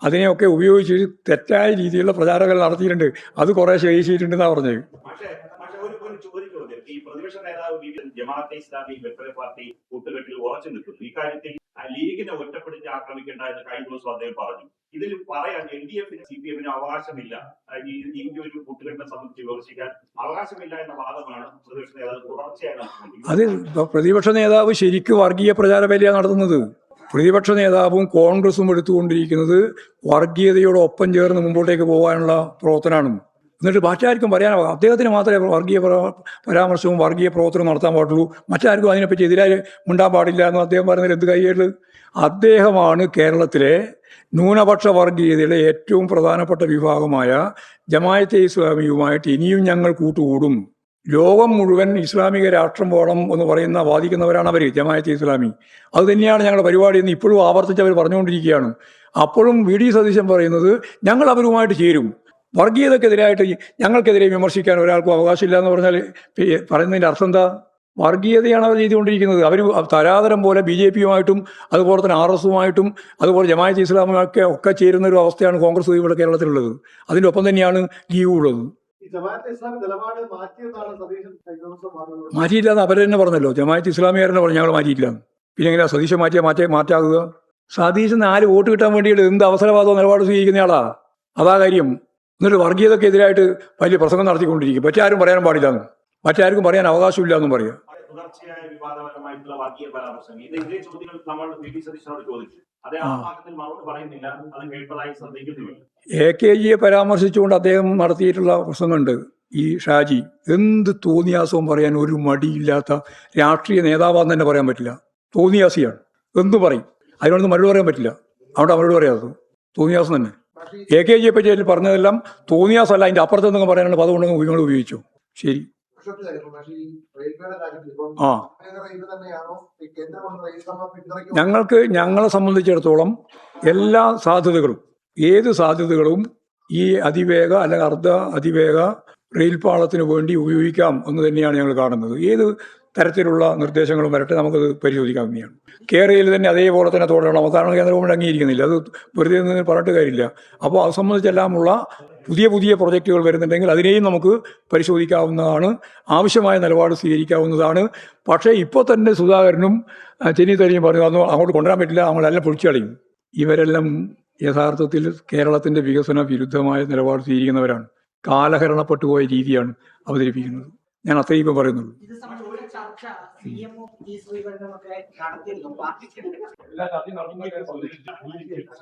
അതിനെയൊക്കെ ഉപയോഗിച്ച് തെറ്റായ രീതിയിലുള്ള പ്രചാരങ്ങൾ നടത്തിയിട്ടുണ്ട്. അത് കുറെ ശേഷിച്ചിട്ടുണ്ടെന്നാണ് പറഞ്ഞത്. ഈ പ്രതിപക്ഷ നേതാവ് ജമാഅത്തെ ഇസ്ലാമി വെൽഫെയർ പാർട്ടി കൂട്ടുകെട്ടിൽ ഉറച്ചു നിൽക്കുന്നു. ഇക്കാര്യത്തിൽ ലീഗിനെ ഒറ്റപ്പെടുത്തി ആക്രമിക്കേണ്ട എന്ന് കഴിഞ്ഞ ദിവസം അദ്ദേഹം പറഞ്ഞു. ഇതിൽ പറയാൻ LDF-ന് CPM-ന് അവകാശമില്ല, ഈ ഒരു കൂട്ടുകെട്ടിനെ സംബന്ധിച്ച് വിമർശിക്കാൻ അവകാശമില്ല എന്ന വാദമാണ് പ്രതിപക്ഷ നേതാവ് തുടർച്ചയായി നടത്തുന്നത്. അത് പ്രതിപക്ഷ നേതാവ് ശരിക്കും വർഗീയ പ്രചാരവേലയാണ് നടത്തുന്നത്. പ്രതിപക്ഷ നേതാവും കോൺഗ്രസും എടുത്തുകൊണ്ടിരിക്കുന്നത് വർഗീയതയോടൊപ്പം ചേർന്ന് മുമ്പോട്ടേക്ക് പോകാനുള്ള പ്രവർത്തനമാണ്. എന്നിട്ട് മറ്റാർക്കും പറയാനാവും. അദ്ദേഹത്തിന് മാത്രമേ വർഗീയ പരാമർശവും വർഗീയ പ്രവർത്തനവും നടത്താൻ പാടുള്ളൂ. മറ്റാർക്കും അതിനെപ്പറ്റി എതിരായി മിണ്ടാൻ പാടില്ല എന്ന് അദ്ദേഹം പറയുന്നതിൽ എന്ത് കൈയ്യേട്? അദ്ദേഹമാണ് കേരളത്തിലെ ന്യൂനപക്ഷ വർഗീയതയുടെ ഏറ്റവും പ്രധാനപ്പെട്ട വിഭാഗമായ ജമാഅത്തെ ഇസ്ലാമിയുമായിട്ട് ഇനിയും ഞങ്ങൾ കൂട്ടുകൂടും. ലോകം മുഴുവൻ ഇസ്ലാമിക രാഷ്ട്രം വേണം എന്ന് വാദിക്കുന്നവരാണ് അവർ, ജമാഅത്തെ ഇസ്ലാമി. അത് തന്നെയാണ് ഞങ്ങളുടെ പരിപാടി എന്ന് ഇപ്പോഴും ആവർത്തിച്ച് അവർ പറഞ്ഞുകൊണ്ടിരിക്കുകയാണ്. അപ്പോഴും VD സതീശൻ പറയുന്നത് ഞങ്ങൾ അവരുമായിട്ട് ചേരും. വർഗീയതക്കെതിരായിട്ട് ഞങ്ങൾക്കെതിരെ വിമർശിക്കാൻ ഒരാൾക്കും അവകാശമില്ല എന്ന് പറഞ്ഞാൽ പറയുന്നതിൻ്റെ അർത്ഥം എന്താ? വർഗീയതയാണ് അവർ ചെയ്തുകൊണ്ടിരിക്കുന്നത്. അവർ തരാതരം പോലെ BJP-യുമായിട്ടും അതുപോലെ തന്നെ RS-ഉമായിട്ടും അതുപോലെ ജമാഅത്തെ ഇസ്ലാമുമൊക്കെ ചേരുന്ന ഒരു അവസ്ഥയാണ് കോൺഗ്രസ് ഇവിടെ കേരളത്തിലുള്ളത്. അതിൻ്റെ ഒപ്പം തന്നെയാണ് ലീഗ് ഉള്ളത്. മാറ്റിയില്ല എന്ന് അവർ തന്നെ പറഞ്ഞല്ലോ. ജമാഅത്തെ ഇസ്ലാമികാരനെ പറഞ്ഞു ഞങ്ങൾ മാറ്റിയില്ല. പിന്നെ എങ്ങനെയാ സതീശൻ മാറ്റാകുക? സതീശൻ 4 വോട്ട് കിട്ടാൻ വേണ്ടിയിട്ട് എന്ത് അവസരവാദവും നിലപാട് സ്വീകരിക്കുന്നയാളാ. അതാ കാര്യം. എന്നിട്ട് വർഗീയതക്കെതിരായിട്ട് വലിയ പ്രസംഗം നടത്തിക്കൊണ്ടിരിക്കും. മറ്റാരും പറയാൻ പാടില്ലെന്നും മറ്റാർക്കും പറയാൻ അവകാശമില്ല എന്നും പറയാം. തുടർച്ചയായ വിവാദപരമായിട്ടുള്ള വർഗീയ പരാമർശം ഇതേ ചോദ്യങ്ങൾ നമ്മൾ VD സതീശനോട് ചോദിച്ചു. അദ്ദേഹം ആ ഭാഗത്തിൽ മറുപടി പറയുന്നില്ല. അത് കേൾപ്പതായി ശ്രദ്ധിക്കുന്നില്ല. AKGയെ പരാമർശിച്ചുകൊണ്ട് അദ്ദേഹം നടത്തിയിട്ടുള്ള പ്രസംഗമുണ്ട്. ഈ ഷാജി എന്ത് തോന്നിയാസവും പറയാൻ ഒരു മടിയില്ലാത്ത രാഷ്ട്രീയ നേതാവാന്ന് തന്നെ പറയാൻ പറ്റില്ല. തോന്നിയാസിയാണ്. എന്ത് പറയും. അതിനോടൊന്നും മറുപടി പറയാൻ പറ്റില്ല. അവിടെ മറുപടി പറയാത്തത് തോന്നിയാസം തന്നെ. AKGയെ പറ്റി പറഞ്ഞതെല്ലാം തോന്നിയാസല്ല, അതിന്റെ അപ്പുറത്ത് എന്തെങ്കിലും പറയാനുള്ള പദം ഉണ്ടെങ്കിൽ നിങ്ങൾ ഉപയോഗിച്ചു. ശരി. ഞങ്ങളെ സംബന്ധിച്ചിടത്തോളം എല്ലാ സാധ്യതകളും ഏത് സാധ്യതകളും ഈ അതിവേഗ അല്ലെങ്കിൽ അർദ്ധ അതിവേഗ റെയിൽ പാളത്തിന് വേണ്ടി ഉപയോഗിക്കാം എന്ന് തന്നെയാണ് ഞങ്ങൾ കാണുന്നത്. ഏത് തരത്തിലുള്ള നിർദ്ദേശങ്ങളും വരട്ടെ, നമുക്കത് പരിശോധിക്കാവുന്നതാണ്. കേരളയിൽ തന്നെ അതേപോലെ തന്നെ തുടരണം. അതാണ് കേന്ദ്ര ഗവൺമെൻറ് അംഗീകരിക്കുന്നില്ല. അത് വെറുതെ നിന്ന് പറഞ്ഞിട്ട് കാര്യമില്ല. അപ്പോൾ അത് സംബന്ധിച്ചെല്ലാമുള്ള പുതിയ പ്രൊജക്റ്റുകൾ വരുന്നുണ്ടെങ്കിൽ അതിനെയും നമുക്ക് പരിശോധിക്കാവുന്നതാണ്. ആവശ്യമായ നിലപാട് സ്വീകരിക്കാവുന്നതാണ്. പക്ഷേ ഇപ്പോൾ തന്നെ സുധാകരനും ചെന്നിത്തലയും പറഞ്ഞു അതൊന്നും അങ്ങോട്ട് കൊണ്ടുവരാൻ പറ്റില്ല, നമ്മളെല്ലാം പൊളിച്ചു കളയും. ഇവരെല്ലാം യഥാർത്ഥത്തിൽ കേരളത്തിൻ്റെ വികസന വിരുദ്ധമായ നിലപാട് സ്വീകരിക്കുന്നവരാണ്. കാലഹരണപ്പെട്ടുപോയ രീതിയാണ് അവതരിപ്പിക്കുന്നത്. ഞാൻ അത്രയും ഇപ്പം പറയുന്നുള്ളൂ. ഇത് സംബന്ധിച്ച ചർച്ച CM-ഉം ശ്രീധരനും ഒക്കെ നടത്തിയിരുന്നു പാർട്ടിക്ക്. എല്ലാ ചർച്ചയും നടത്തുന്ന